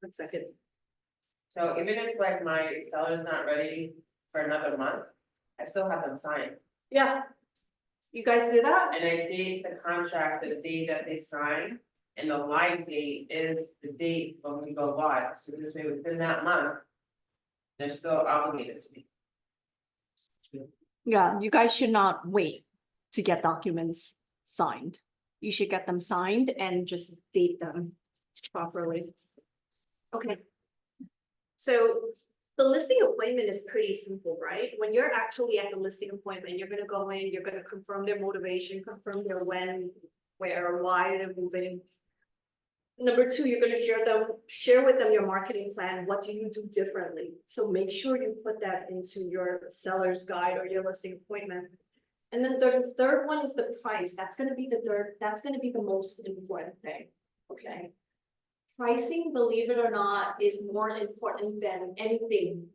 [SPEAKER 1] 1 second.
[SPEAKER 3] So even if like my seller's not ready for another month, I still have them sign.
[SPEAKER 1] Yeah. You guys do that?
[SPEAKER 3] And I date the contract, the date that they sign, and the live date is the date when we go live, so this way within that month. They're still obligated to me.
[SPEAKER 1] Yeah, you guys should not wait to get documents signed. You should get them signed and just date them properly. Okay. So the listing appointment is pretty simple, right? When you're actually at the listing appointment, you're gonna go in, you're gonna confirm their motivation, confirm their when, where, why they're moving. Number 2, you're gonna share with them your marketing plan. What do you do differently? So make sure you put that into your seller's guide or your listing appointment. And then the third one is the price. That's gonna be the most important thing, okay? Pricing, believe it or not, is more important than anything.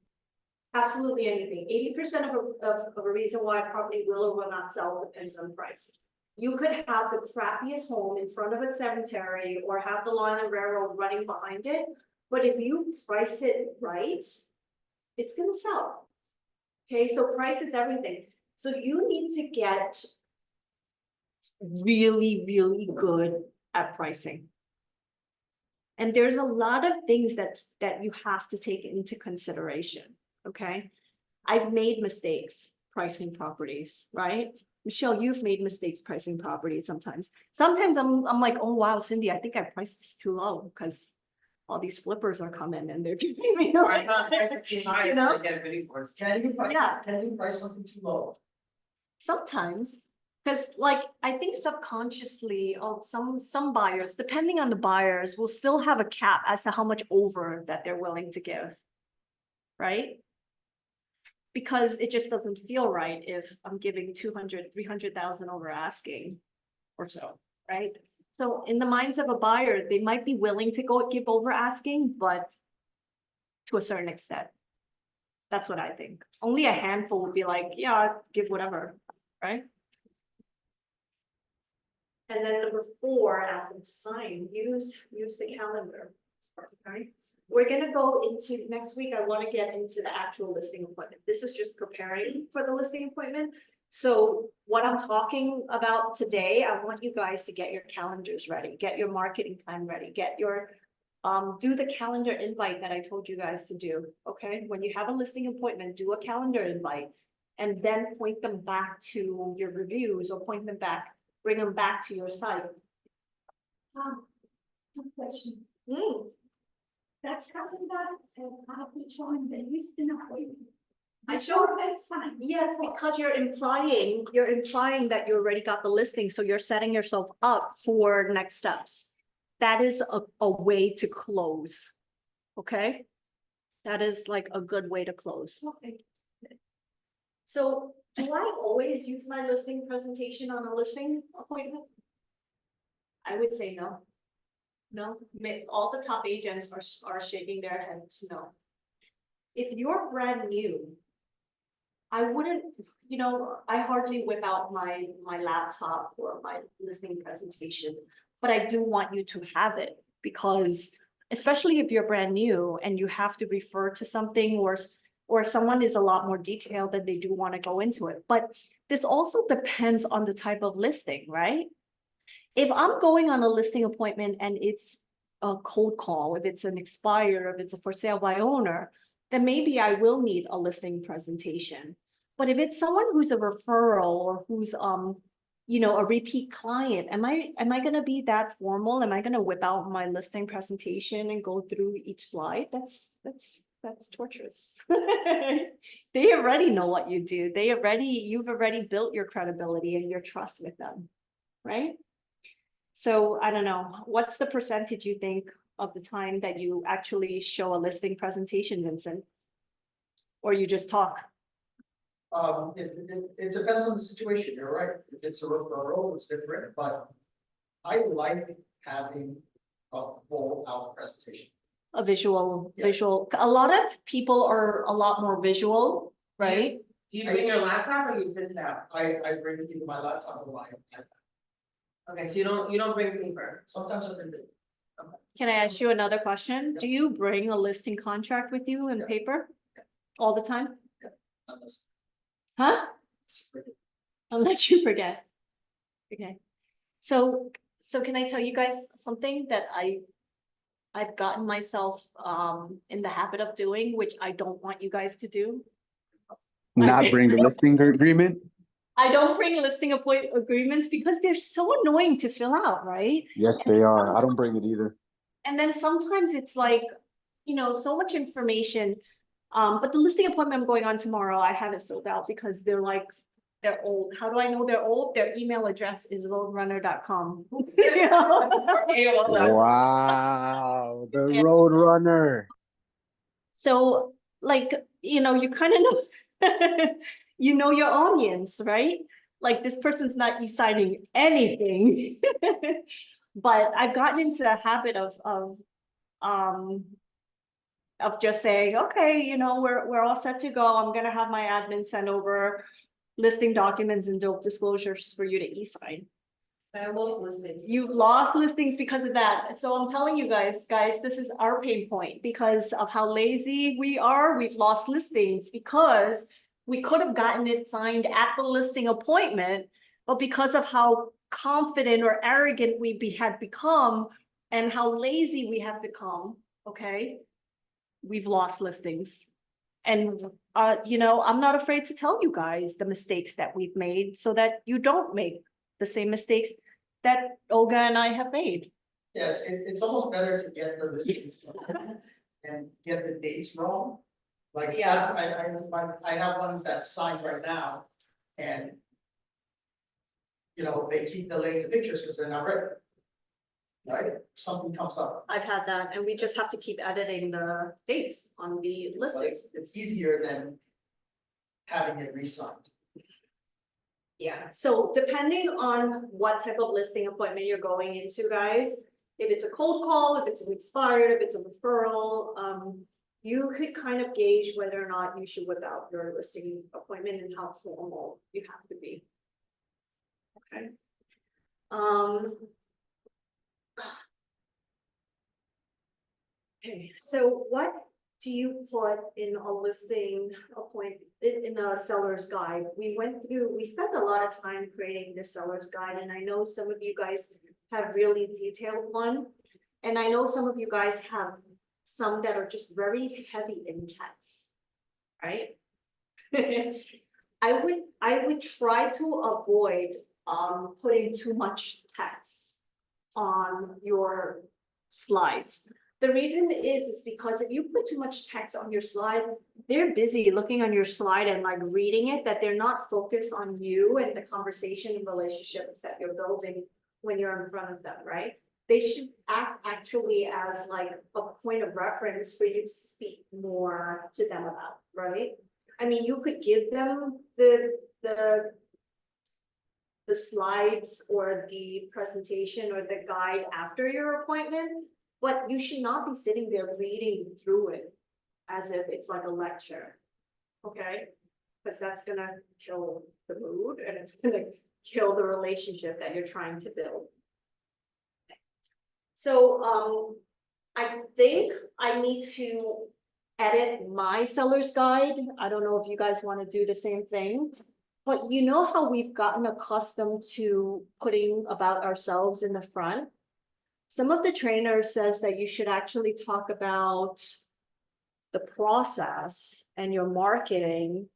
[SPEAKER 1] Absolutely anything. 80% of a reason why a property will or will not sell depends on price. You could have the crappiest home in front of a cemetery or have the line and railroad running behind it. But if you price it right, it's gonna sell. Okay, so price is everything. So you need to get really, really good at pricing. And there's a lot of things that you have to take into consideration, okay? I've made mistakes pricing properties, right? Michelle, you've made mistakes pricing properties sometimes. Sometimes I'm like, oh wow, Cindy, I think I priced this too low because all these flippers are coming and they're giving me.
[SPEAKER 3] I'm not pricing too high,
[SPEAKER 1] You know?
[SPEAKER 3] I get ready for it.
[SPEAKER 8] can you price
[SPEAKER 1] Yeah.
[SPEAKER 8] something too low?
[SPEAKER 1] Sometimes, because like, I think subconsciously, some buyers, depending on the buyers, will still have a cap as to how much over that they're willing to give. Right? Because it just doesn't feel right if I'm giving 300,000 over asking or so, right? So in the minds of a buyer, they might be willing to give over asking, but to a certain extent. That's what I think. Only a handful would be like, yeah, give whatever, right? And then number 4, ask them to sign, use the calendar. Okay, we're gonna go into next week. I want to get into the actual listing appointment. This is just preparing for the listing appointment. So what I'm talking about today, I want you guys to get your calendars ready, get your marketing plan ready, get your do the calendar invite that I told you guys to do. Okay, when you have a listing appointment, do a calendar invite and then point them back to your reviews or point them back, bring them back to your site.
[SPEAKER 5] Two questions.
[SPEAKER 1] Hmm.
[SPEAKER 5] That calendar, I have to join the listing appointment.
[SPEAKER 1] I
[SPEAKER 5] Before that sign.
[SPEAKER 1] Yes, because you're implying that you already got the listing, so you're setting yourself up for next steps. That is a way to close, okay? That is like a good way to close.
[SPEAKER 5] Okay.
[SPEAKER 1] So do I always use my listing presentation on a listing appointment? I would say no. No, all the top agents are shaking their heads, no. If you're brand new, I wouldn't, I hardly whip out my laptop or my listening presentation, but I do want you to have it because especially if you're brand new and you have to refer to something or someone is a lot more detailed than they do want to go into it. But this also depends on the type of listing, right? If I'm going on a listing appointment and it's a cold call, if it's an expired, if it's a for sale by owner, then maybe I will need a listing presentation. But if it's someone who's a referral or who's a repeat client, am I gonna be that formal? Am I gonna whip out my listing presentation and go through each slide? That's torturous. They already know what you do. You've already built your credibility and your trust with them, right? So I don't know, what's the percentage you think of the time that you actually show a listing presentation, Vincent? Or you just talk?
[SPEAKER 8] It depends on the situation, you're right, if it's a referral, it's different, but I like having a full out presentation.
[SPEAKER 1] A visual,
[SPEAKER 8] Yeah.
[SPEAKER 1] a lot of people are a lot more visual, right?
[SPEAKER 3] Do you bring your laptop or you print it out?
[SPEAKER 8] I bring either my laptop or my iPad.
[SPEAKER 3] Okay, so you don't bring paper.
[SPEAKER 8] Sometimes I bring it.
[SPEAKER 1] Can I ask you another question? Do you bring a listing contract with you in
[SPEAKER 8] Yeah.
[SPEAKER 1] paper? All the time?
[SPEAKER 8] Unless
[SPEAKER 1] Huh?
[SPEAKER 8] it's pretty-
[SPEAKER 1] Unless you forget. Okay. So can I tell you guys something that I've gotten myself in the habit of doing, which I don't want you guys to do?
[SPEAKER 6] Not bring the listing agreement?
[SPEAKER 1] I don't bring listing agreements because they're so annoying to fill out, right?
[SPEAKER 6] Yes, they are. I don't bring it either.
[SPEAKER 1] And then sometimes it's like, so much information. But the listing appointment I'm going on tomorrow, I have it filled out because they're old. How do I know they're old? Their email address is roadrunner.com.
[SPEAKER 6] Wow, the Roadrunner.
[SPEAKER 1] So you kind of know, your audience, right? Like this person's not e-signing anything. But I've gotten into the habit of just saying, okay, we're all set to go. I'm gonna have my admin send over listing documents and dope disclosures for you to e-sign.
[SPEAKER 2] I lost listings.
[SPEAKER 1] You've lost listings because of that. So I'm telling you guys, this is our pain point because of how lazy we are. We've lost listings because we could have gotten it signed at the listing appointment, but because of how confident or arrogant had become and how lazy we have become, okay, we've lost listings. And, I'm not afraid to tell you guys the mistakes that we've made so that you don't make the same mistakes that Olga and I have made.
[SPEAKER 8] Yeah, it's almost better to get the listings and get the dates wrong. Like,
[SPEAKER 1] Yeah.
[SPEAKER 8] I have ones that's signed right now, and they keep delaying the pictures because they're not ready. Right, something comes up,
[SPEAKER 1] I've had that, and we just have to keep editing the dates on the
[SPEAKER 8] but
[SPEAKER 1] listings.
[SPEAKER 8] it's easier than having it re-signed.
[SPEAKER 1] Yeah, so depending on what type of listing appointment you're going into, guys, if it's a cold call, if it's an expired, if it's a referral, you could kind of gauge whether or not you should whip out your listing appointment and how formal you have to be. Okay. Okay, so what do you put in a listing appointment, in a seller's guide? We spent a lot of time creating the seller's guide, and I know some of you guys have really detailed one. And I know some of you guys have some that are just very heavy in text, right? I would try to avoid putting too much text on your slides. The reason is because if you put too much text on your slide, they're busy looking on your slide and like reading it, that they're not focused on you and the conversation and relationships that you're building when you're in front of them, right? They should act actually as like a point of reference for you to speak more to them about, right? I mean, you could give them the slides or the presentation or the guide after your appointment, but you should not be sitting there reading through it as if it's like a lecture, okay? Because that's gonna kill the mood and it's gonna kill the relationship that you're trying to build. So I think I need to edit my seller's guide. I don't know if you guys want to do the same thing. But you know how we've gotten accustomed to putting about ourselves in the front? Some of the trainers says that you should actually talk about the process and your marketing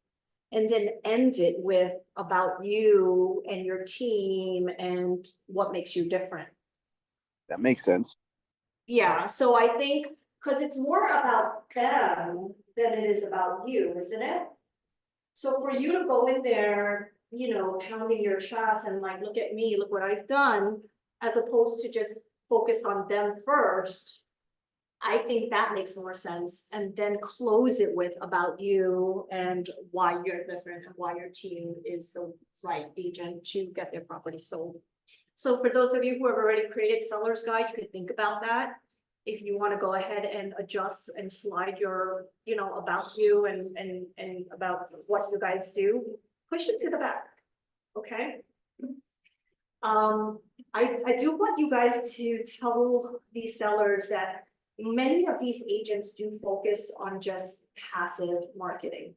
[SPEAKER 1] and then end it with about you and your team and what makes you different.
[SPEAKER 6] That makes sense.
[SPEAKER 1] Yeah, so I think, because it's more about them than it is about you, isn't it? So for you to go in there, you know, pounding your chest and like, look at me, look what I've done, as opposed to just focus on them first, I think that makes more sense. And then close it with about you and why you're different and why your team is the right agent to get their property sold. So for those of you who have already created seller's guide, you could think about that. If you want to go ahead and adjust and slide your, you know, about you and about what you guys do, push it to the back, okay? I do want you guys to tell these sellers that many of these agents do focus on just passive marketing.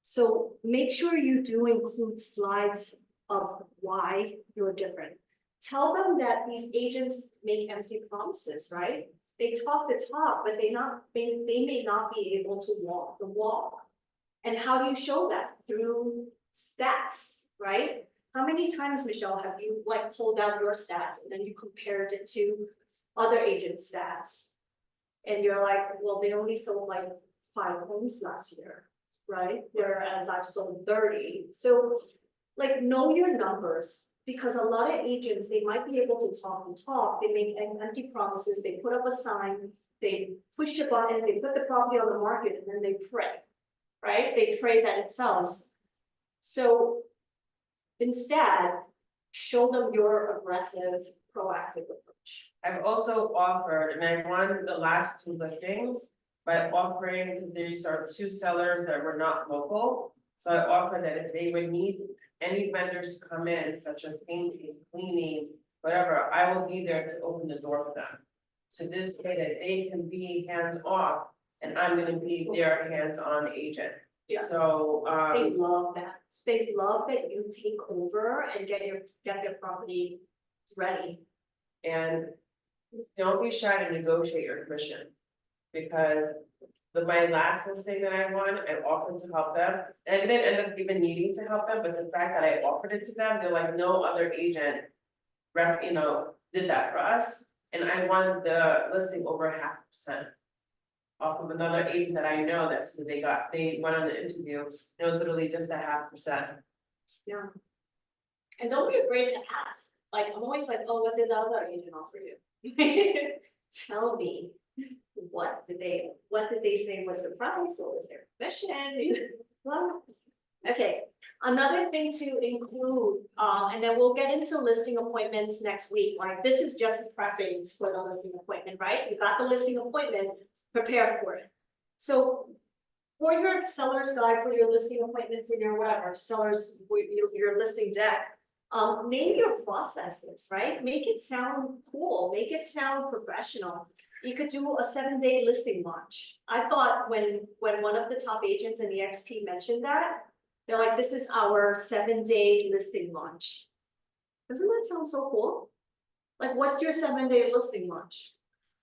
[SPEAKER 1] So make sure you do include slides of why you're different. Tell them that these agents make empty promises, right? They talk the talk, but they may not be able to walk the walk. And how do you show that? Through stats, right? How many times, Michelle, have you like pulled out your stats and then you compared it to other agent stats? And you're like, well, they only sold like 5 homes last year, right? Whereas I've sold 30. So like know your numbers. Because a lot of agents, they might be able to talk and talk, they make empty promises, they put up a sign, they push a button, they put the property on the market, and then they pray, right? They pray that it sells. So instead, show them your aggressive, proactive approach.
[SPEAKER 3] I've also offered, and I won the last 2 listings by offering, because these are 2 sellers that were not local. So I offered that if they would need any vendors to come in, such as painting, cleaning, whatever, I will be there to open the door for them. So this way that they can be hands off and I'm gonna be their hands-on agent.
[SPEAKER 1] Yeah.
[SPEAKER 3] So,
[SPEAKER 1] They love that. They love that you take over and get their property ready.
[SPEAKER 3] and don't be shy to negotiate your commission. Because my last listing that I won, I offered to help them, and I didn't end up even needing to help them, but the fact that I offered it to them, they're like, no other agent. Did that for us, and I won the listing over 0.5%. Off of another agent that I know that said they went on the interview, and it was literally just 0.5%.
[SPEAKER 1] Yeah. And don't be afraid to ask. Like, I'm always like, oh, what did the other agent offer you? Tell me, what did they say was the price? What was their commission? Well, okay, another thing to include, and then we'll get into listing appointments next week. Like, this is just prepping for the listing appointment, right? You got the listing appointment, prepare for it. So for your seller's guide, for your listing appointment, for your whatever, seller's, your listing deck, name your processes, right? Make it sound cool, make it sound professional. You could do a 7-day listing launch. I thought when one of the top agents in EXP mentioned that, they're like, this is our 7-day listing launch. Doesn't that sound so cool? Like, what's your 7-day listing launch?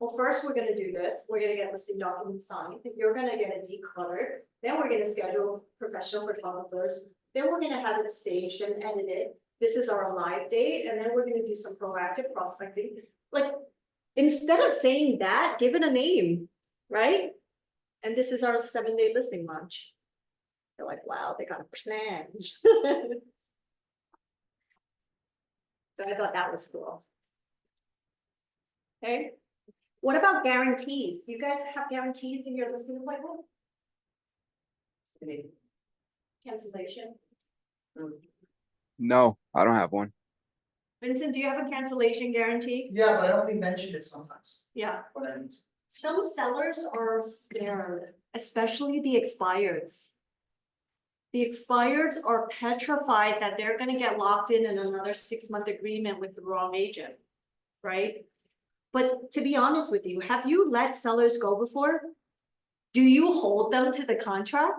[SPEAKER 1] Well, first, we're gonna do this, we're gonna get listing documents signed, you're gonna get it decluttered, then we're gonna schedule professional photographers, then we're gonna have it staged and edited. This is our live date, and then we're gonna do some proactive prospecting. Like, instead of saying that, give it a name, right? And this is our 7-day listing launch. They're like, wow, they got a plan. So I thought that was cool. Okay. What about guarantees? Do you guys have guarantees in your listing appointment? Cancellation?
[SPEAKER 9] No, I don't have one.
[SPEAKER 1] Vincent, do you have a cancellation guarantee?
[SPEAKER 8] Yeah, but I only mention it sometimes,
[SPEAKER 1] Yeah.
[SPEAKER 8] but I need to.
[SPEAKER 1] Some sellers are scared, especially the expireds. The expireds are petrified that they're gonna get locked in another 6-month agreement with the wrong agent, right? But to be honest with you, have you let sellers go before? Do you hold them to the contract?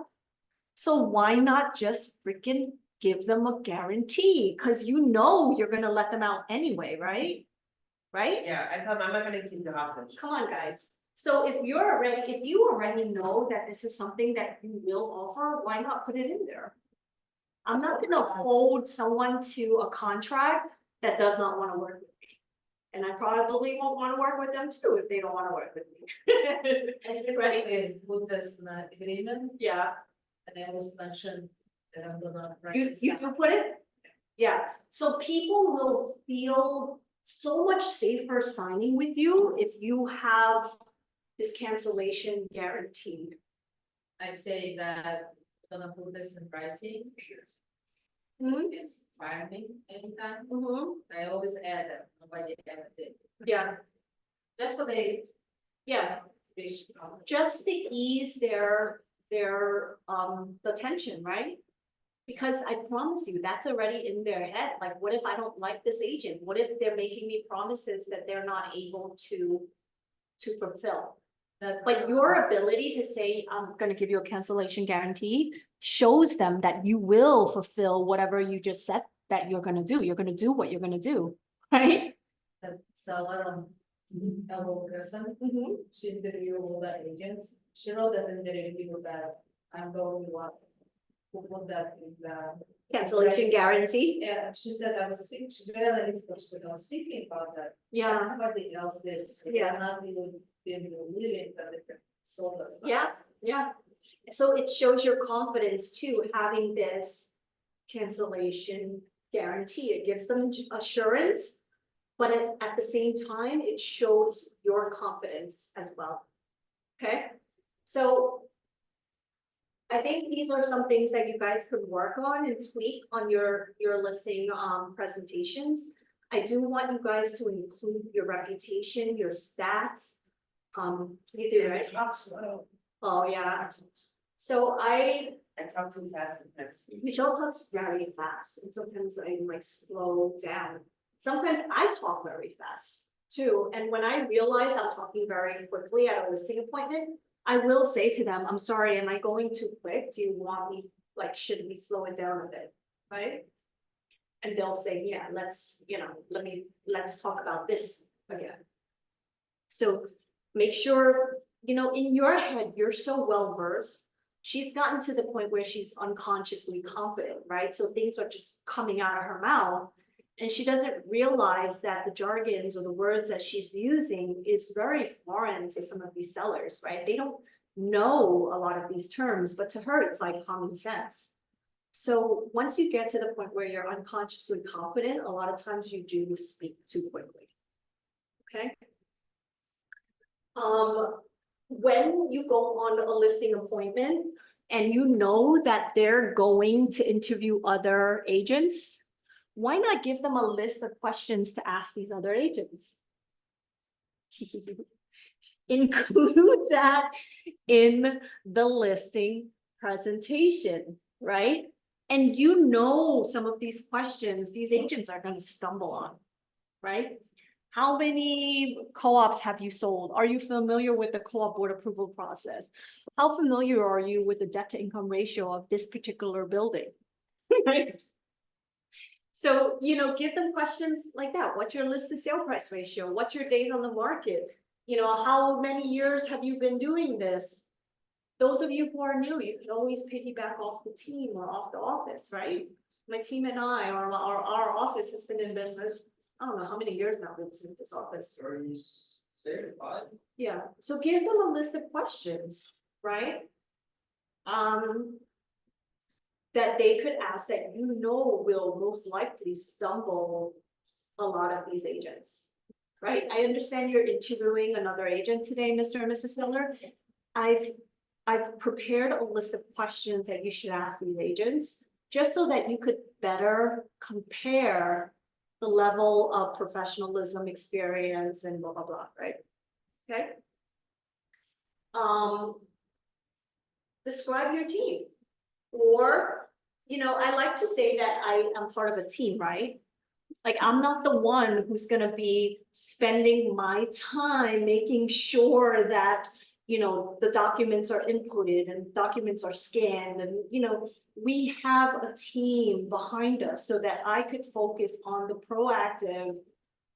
[SPEAKER 1] So why not just freaking give them a guarantee? Cause you know you're gonna let them out anyway, right? Right?
[SPEAKER 3] Yeah, I thought I'm not gonna keep the hostage.
[SPEAKER 1] Come on, guys. So if you already know that this is something that you will offer, why not put it in there? I'm not gonna hold someone to a contract that does not wanna work with me. And I probably won't wanna work with them too if they don't wanna work with me. Right?
[SPEAKER 2] I put this in the agreement,
[SPEAKER 1] Yeah,
[SPEAKER 2] and I always mention that I'm gonna. write
[SPEAKER 1] you
[SPEAKER 2] this
[SPEAKER 1] do
[SPEAKER 2] down.
[SPEAKER 1] put it? Yeah, so people will feel so much safer signing with you if you have this cancellation guaranteed.
[SPEAKER 2] I say that I'm gonna put this in writing.
[SPEAKER 1] Mhm.
[SPEAKER 2] It's fire me anytime,
[SPEAKER 1] Mm-hmm.
[SPEAKER 2] I always add that, nobody ever did,
[SPEAKER 1] Yeah,
[SPEAKER 2] just for the.
[SPEAKER 1] yeah,
[SPEAKER 2] Fish.
[SPEAKER 1] just to ease their the tension, right? Because I promise you, that's already in their head, like, what if I don't like this agent? What if they're making me promises that they're not able to fulfill? But your ability to say, I'm gonna give you a cancellation guarantee, shows them that you will fulfill whatever you just said that you're gonna do. You're gonna do what you're gonna do, right?
[SPEAKER 2] That seller, elbow person,
[SPEAKER 1] Mhm.
[SPEAKER 2] she interviewed all the agents, she wrote that in the review that I'm the only one. Who put that in the.
[SPEAKER 1] Cancellation guarantee,
[SPEAKER 2] Yeah, she said I was thinking, she's very analytical, she said I was thinking about that.
[SPEAKER 1] yeah,
[SPEAKER 2] Nobody else did, so
[SPEAKER 1] Yeah.
[SPEAKER 2] they're not even being willing that they can solve us.
[SPEAKER 1] yeah, yeah. So it shows your confidence too, having this cancellation guarantee. It gives them assurance, but at the same time, it shows your confidence as well. Okay, so I think these are some things that you guys could work on and tweak on your listing presentations. I do want you guys to include your reputation, your stats. You do, right?
[SPEAKER 3] Talk slow.
[SPEAKER 1] Oh, yeah. So I
[SPEAKER 3] Talk too fast sometimes.
[SPEAKER 1] Michelle talks very fast, and sometimes I like slow down. Sometimes I talk very fast too, and when I realize I'm talking very quickly at a listing appointment, I will say to them, I'm sorry, am I going too quick? Do you want me, like, should we slow it down a bit, right? And they'll say, yeah, let's talk about this again. So make sure, in your head, you're so well versed. She's gotten to the point where she's unconsciously confident, right? So things are just coming out of her mouth. And she doesn't realize that the jargons or the words that she's using is very foreign to some of these sellers, right? They don't know a lot of these terms, but to her, it's like common sense. So once you get to the point where you're unconsciously confident, a lot of times you do speak too quickly. Okay. When you go on a listing appointment and you know that they're going to interview other agents, why not give them a list of questions to ask these other agents? Include that in the listing presentation, right? And you know, some of these questions, these agents are gonna stumble on, right? How many co-ops have you sold? Are you familiar with the co-op board approval process? How familiar are you with the debt to income ratio of this particular building? Right? So, you know, give them questions like that. What's your list to sale price ratio? What's your days on the market? You know, how many years have you been doing this? Those of you who are new, you can always piggyback off the team or off the office, right? My team and I, or our office has been in business, I don't know how many years now we've been in this office.
[SPEAKER 8] 35.
[SPEAKER 1] Yeah, so give them a list of questions, right? That they could ask that you know will most likely stumble a lot of these agents, right? I understand you're interviewing another agent today, Mr. and Mrs. Miller. I've prepared a list of questions that you should ask these agents, just so that you could better compare the level of professionalism, experience, and blah, blah, blah, right? Okay? Describe your team. Or, you know, I like to say that I am part of a team, right? Like, I'm not the one who's gonna be spending my time making sure that, you know, the documents are inputted and documents are scanned, and, you know, we have a team behind us so that I could focus on the proactive,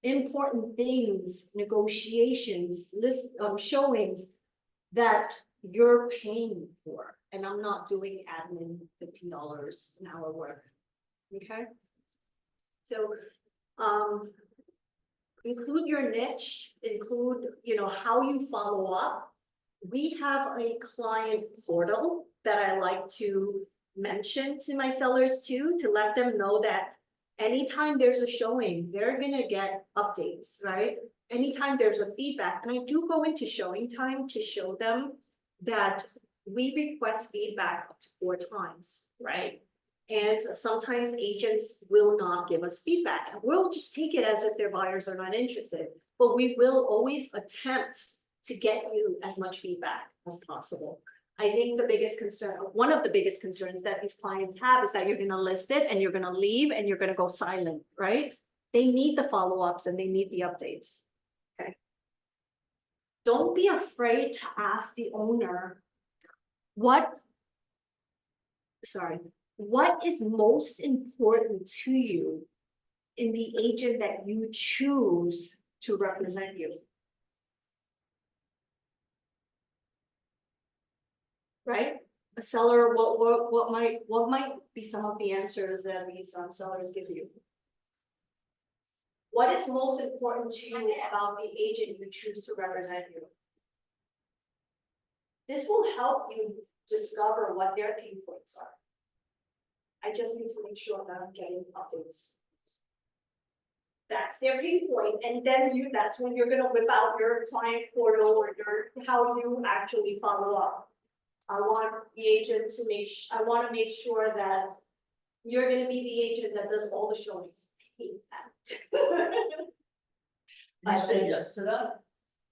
[SPEAKER 1] important things, negotiations, showings that you're paying for, and I'm not doing admin $15 an hour work. Okay? So, include your niche, include, you know, how you follow up. We have a client portal that I like to mention to my sellers too, to let them know that anytime there's a showing, they're gonna get updates, right? Anytime there's a feedback, and I do go into showing time to show them that we request feedback up to 4 times, right? And sometimes agents will not give us feedback, and we'll just take it as if their buyers are not interested. But we will always attempt to get you as much feedback as possible. I think the biggest concern, one of the biggest concerns that these clients have is that you're gonna list it and you're gonna leave and you're gonna go silent, right? They need the follow-ups and they need the updates. Okay. Don't be afraid to ask the owner what is most important to you in the agent that you choose to represent you? Right? A seller, what might be some of the answers that these sellers give you? What is most important to you about the agent you choose to represent you? This will help you discover what their pain points are. I just need to make sure that I'm getting updates. That's their pain point, and then that's when you're gonna whip out your client portal or how you actually follow up. I want the agent to I wanna make sure that you're gonna be the agent that does all the showings. I hate that.
[SPEAKER 8] You say yes to that?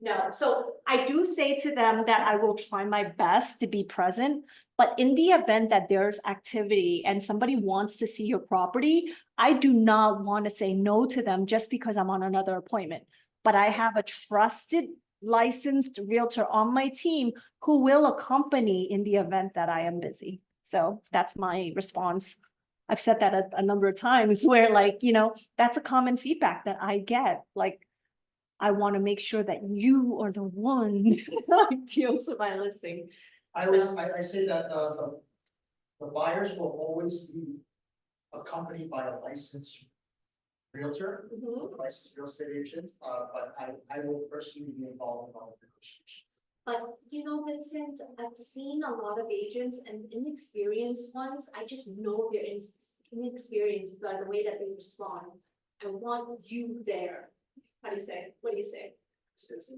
[SPEAKER 1] No, so I do say to them that I will try my best to be present, but in the event that there's activity and somebody wants to see your property, I do not want to say no to them just because I'm on another appointment. But I have a trusted, licensed realtor on my team who will accompany in the event that I am busy. So that's my response. I've said that a number of times where, like, you know, that's a common feedback that I get. Like, I want to make sure that you are the one that deals with my listing.
[SPEAKER 8] I say that the buyers will always be accompanied by a licensed realtor,
[SPEAKER 1] Mhm.
[SPEAKER 8] licensed real estate agent, but I will personally be involved in all the negotiations.
[SPEAKER 1] But, you know, Vincent, I've seen a lot of agents and inexperienced ones. I just know they're inexperienced by the way that they respond. I want you there. How do you say? What do you say?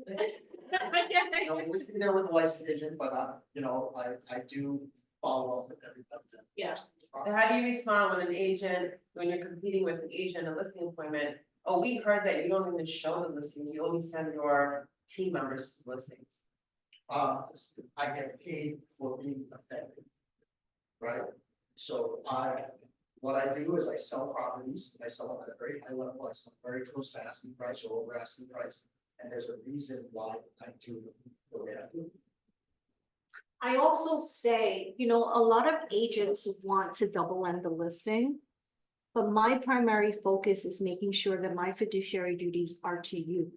[SPEAKER 8] I always be there with the licensed agent, but you know, I do follow up with everybody.
[SPEAKER 1] Yeah.
[SPEAKER 3] So how do you respond when an agent, when you're competing with an agent, a listing appointment? Oh, we heard that you don't even show the listings, you only send your team members listings.
[SPEAKER 8] I get paid for being effective. Right? So what I do is I sell properties, I sell them at a very high level, I sell very close to asking price or over asking price. And there's a reason why I do the way I do.
[SPEAKER 1] I also say, you know, a lot of agents want to double end the listing. But my primary focus is making sure that my fiduciary duties are to you.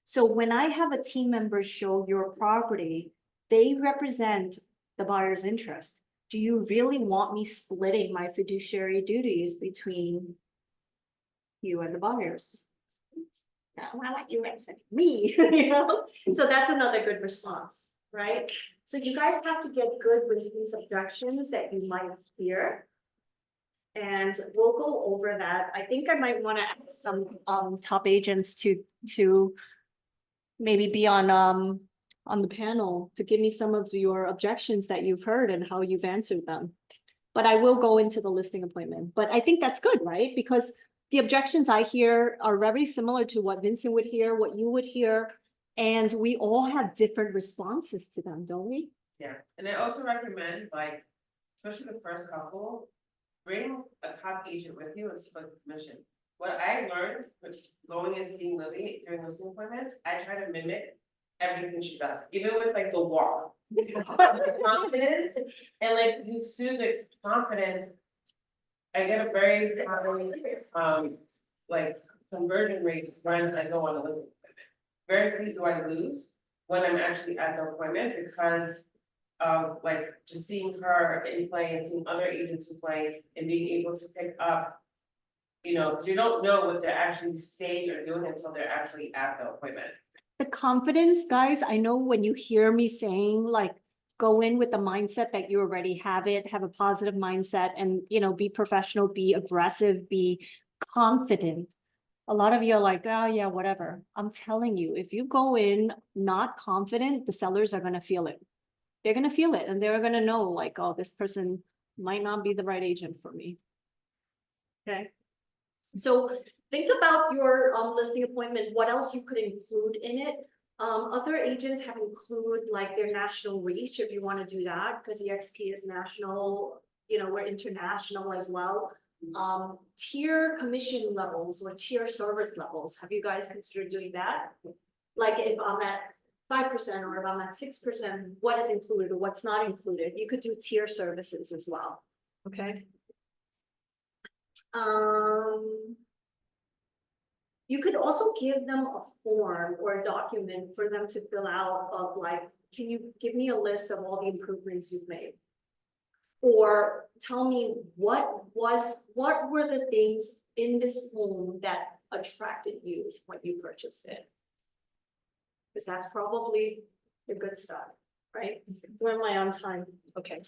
[SPEAKER 1] So when I have a team member show your property, they represent the buyer's interest. Do you really want me splitting my fiduciary duties between you and the buyers? No, I want you representing me, you know? So that's another good response, right? So you guys have to get good with these objections that you might hear. And we'll go over that. I think I might want to ask some top agents to maybe be on the panel to give me some of your objections that you've heard and how you've answered them. But I will go into the listing appointment. But I think that's good, right? Because the objections I hear are very similar to what Vincent would hear, what you would hear, and we all have different responses to them, don't we?
[SPEAKER 3] Yeah, and I also recommend, like, especially the first couple, bring a top agent with you and split the commission. What I learned with going and seeing Lily during listing appointments, I try to mimic everything she does, even with like the walk. The confidence and like you exude this confidence. I get a very high, like conversion rate when I go on a listing appointment. Very few do I lose when I'm actually at the appointment because of like just seeing her in play and seeing other agents in play and being able to pick up. You know, because you don't know what they're actually saying or doing until they're actually at the appointment.
[SPEAKER 1] The confidence, guys, I know when you hear me saying like, go in with the mindset that you already have it, have a positive mindset and, you know, be professional, be aggressive, be confident. A lot of you are like, oh yeah, whatever. I'm telling you, if you go in not confident, the sellers are gonna feel it. They're gonna feel it and they're gonna know like, oh, this person might not be the right agent for me. Okay. So think about your listing appointment, what else you could include in it. Other agents have included like their national reach if you want to do that, because EXP is national, you know, we're international as well. Tier commission levels or tier service levels. Have you guys considered doing that? Like if I'm at 5% or if I'm at 6%, what is included or what's not included? You could do tier services as well. Okay. You could also give them a form or a document for them to fill out of like, can you give me a list of all the improvements you've made? Or tell me what were the things in this home that attracted you when you purchased it? Because that's probably the good stuff, right? Where am I on time? Okay.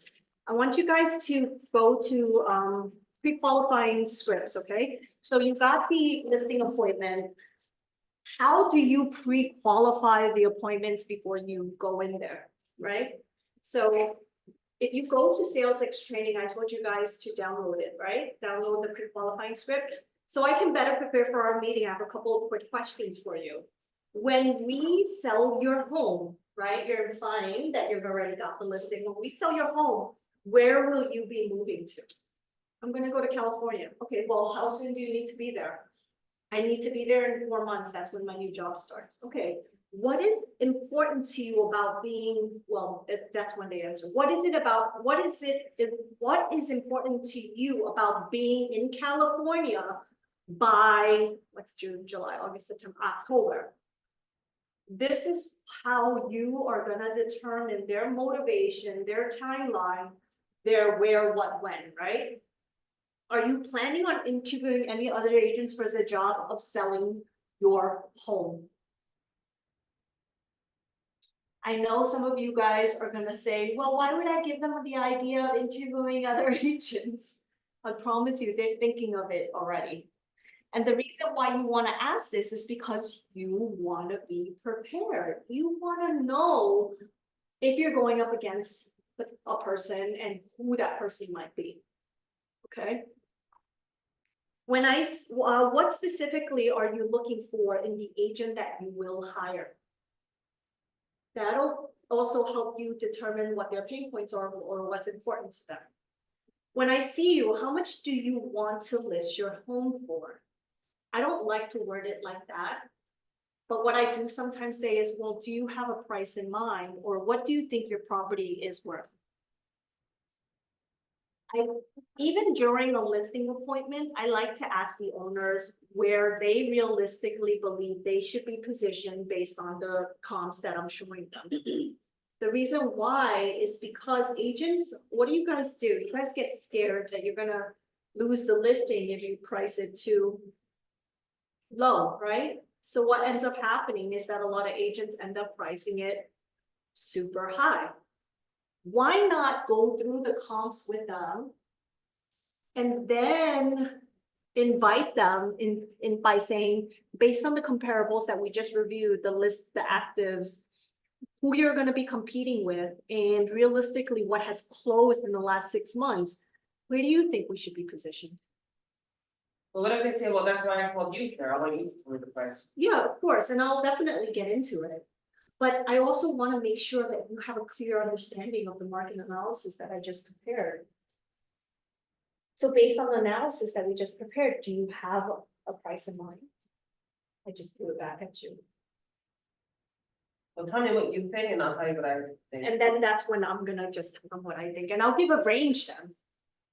[SPEAKER 1] I want you guys to go to pre-qualifying scripts, okay? So you got the listing appointment. How do you pre-qualify the appointments before you go in there, right? So if you go to SalesX training, I told you guys to download it, right? Download the pre-qualifying script. So I can better prepare for our meeting. I have a couple of quick questions for you. When we sell your home, right? You're implying that you've already got the listing. When we sell your home, where will you be moving to? I'm gonna go to California. Okay, well, how soon do you need to be there? I need to be there in 4 months. That's when my new job starts. Okay, what is important to you about being, well, that's when they answer. What is important to you about being in California by, what's June, July, August, September, October? This is how you are gonna determine their motivation, their timeline, their where, what, when, right? Are you planning on interviewing any other agents for the job of selling your home? I know some of you guys are gonna say, well, why would I give them the idea of interviewing other agents? I promise you, they're thinking of it already. And the reason why you wanna ask this is because you wanna be prepared. You wanna know if you're going up against a person and who that person might be, okay? When what specifically are you looking for in the agent that you will hire? That'll also help you determine what their pain points are or what's important to them. When I see you, how much do you want to list your home for? I don't like to word it like that. But what I do sometimes say is, well, do you have a price in mind, or what do you think your property is worth? Even during a listing appointment, I like to ask the owners where they realistically believe they should be positioned based on the comps that I'm showing them. The reason why is because agents, what do? You guys get scared that you're gonna lose the listing if you price it too low, right? So what ends up happening is that a lot of agents end up pricing it super high. Why not go through the comps with them and then invite them in by saying, based on the comparables that we just reviewed, the list, the actives, who you're going to be competing with, and realistically what has closed in the last 6 months, where do you think we should be positioned?
[SPEAKER 3] But what if they say, well, that's why I called you here, I want you to tell me the price.
[SPEAKER 1] Yeah, of course, and I'll definitely get into it. But I also want to make sure that you have a clear understanding of the market analysis that I just prepared. So based on the analysis that we just prepared, do you have a price in mind? I just threw it back at you.
[SPEAKER 3] Well, tell me what you think and I'll tell you what I think.
[SPEAKER 1] And then that's when I'm gonna just tell them what I think, and I'll give a range then.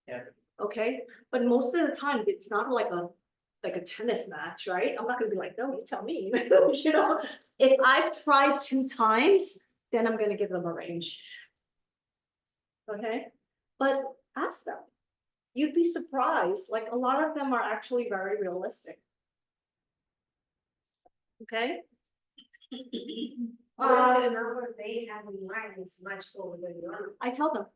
[SPEAKER 3] Yeah.
[SPEAKER 1] Okay, but most of the time, it's not like a tennis match, right? I'm not gonna be like, no, you tell me, you know? If I've tried 2 times, then I'm gonna give them a range. Okay, but ask them. You'd be surprised, like a lot of them are actually very realistic. Okay?
[SPEAKER 5] What if the number they have in mind is much lower than yours?
[SPEAKER 1] I tell them.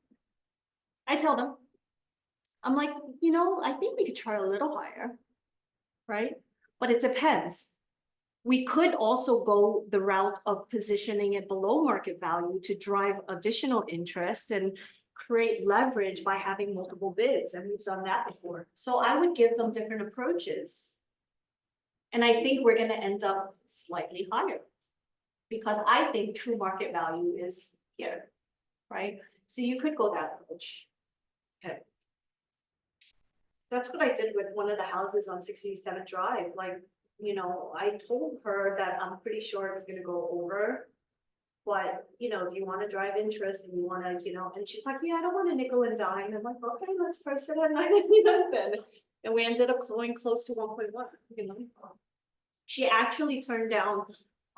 [SPEAKER 1] I'm like, I think we could try a little higher, right? But it depends. We could also go the route of positioning it below market value to drive additional interest and create leverage by having multiple bids, and we've done that before. So I would give them different approaches. And I think we're gonna end up slightly higher. Because I think true market value is here, right? So you could go that approach. Okay. That's what I did with one of the houses on 67th Drive, like, I told her that I'm pretty sure it was gonna go over. But, if you wanna drive interest and you wanna, and she's like, yeah, I don't wanna nickel and dime, and I'm like, okay, let's price it at 9.99 then. And we ended up going close to 1.1, She actually turned down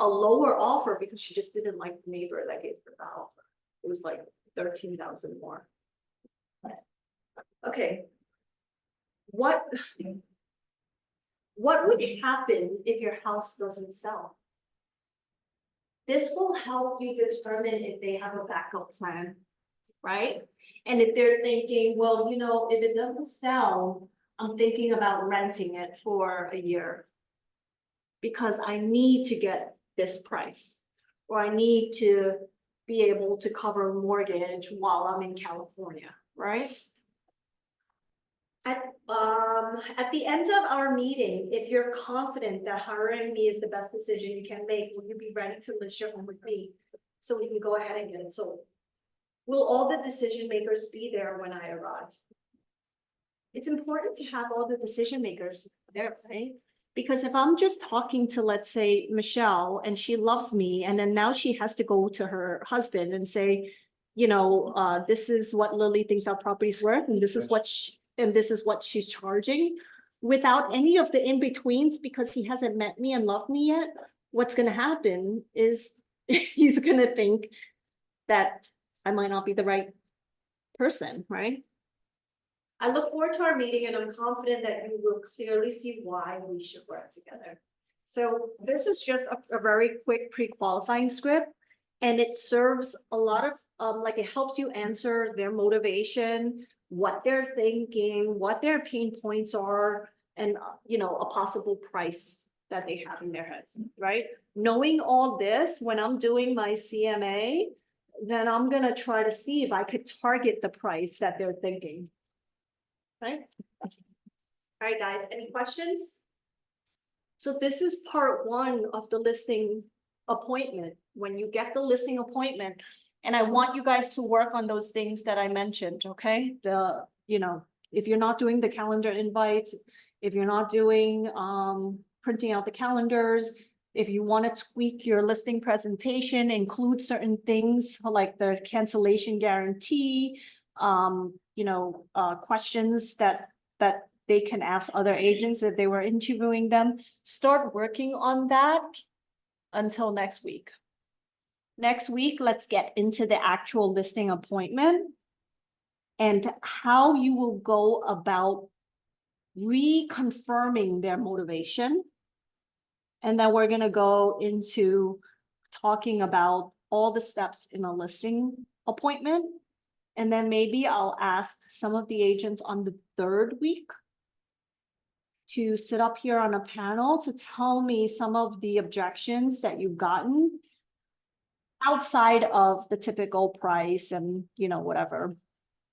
[SPEAKER 1] a lower offer because she just didn't like the neighbor that gave her that offer. It was like 13,000 more. Okay. What would happen if your house doesn't sell? This will help you determine if they have a backup plan, right? And if they're thinking, well, if it doesn't sell, I'm thinking about renting it for a year. Because I need to get this price, or I need to be able to cover mortgage while I'm in California, right? At the end of our meeting, if you're confident that hiring me is the best decision you can make, will you be ready to list your home with me? So we can go ahead and get it sold. Will all the decision makers be there when I arrive? It's important to have all the decision makers there, right? Because if I'm just talking to, let's say, Michelle, and she loves me, and then now she has to go to her husband and say, this is what Lily thinks our property's worth, and this is what she's charging, without any of the in-betweens, because he hasn't met me and loved me yet, what's gonna happen is he's gonna think that I might not be the right person, right? I look forward to our meeting, and I'm confident that you will clearly see why we should work together. So this is just a very quick pre-qualifying script, and it serves a lot of, it helps you answer their motivation, what they're thinking, what their pain points are, and, a possible price that they have in their head, right? Knowing all this, when I'm doing my CMA, then I'm gonna try to see if I could target the price that they're thinking. Right? All right, guys, any questions? So this is part 1 of the listing appointment, when you get the listing appointment. And I want you guys to work on those things that I mentioned, okay? If you're not doing the calendar invites, if you're not doing, printing out the calendars, if you want to tweak your listing presentation, include certain things like the cancellation guarantee, questions that they can ask other agents if they were interviewing them. Start working on that until next week. Next week, let's get into the actual listing appointment and how you will go about reconfirming their motivation. And then we're gonna go into talking about all the steps in a listing appointment. And then maybe I'll ask some of the agents on the third week to sit up here on a panel to tell me some of the objections that you've gotten outside of the typical price and, whatever,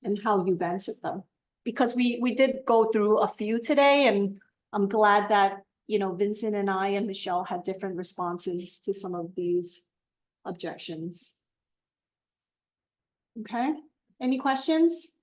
[SPEAKER 1] and how you've answered them. Because we did go through a few today, and I'm glad that, Vincent and I and Michelle had different responses to some of these objections. Okay, any questions?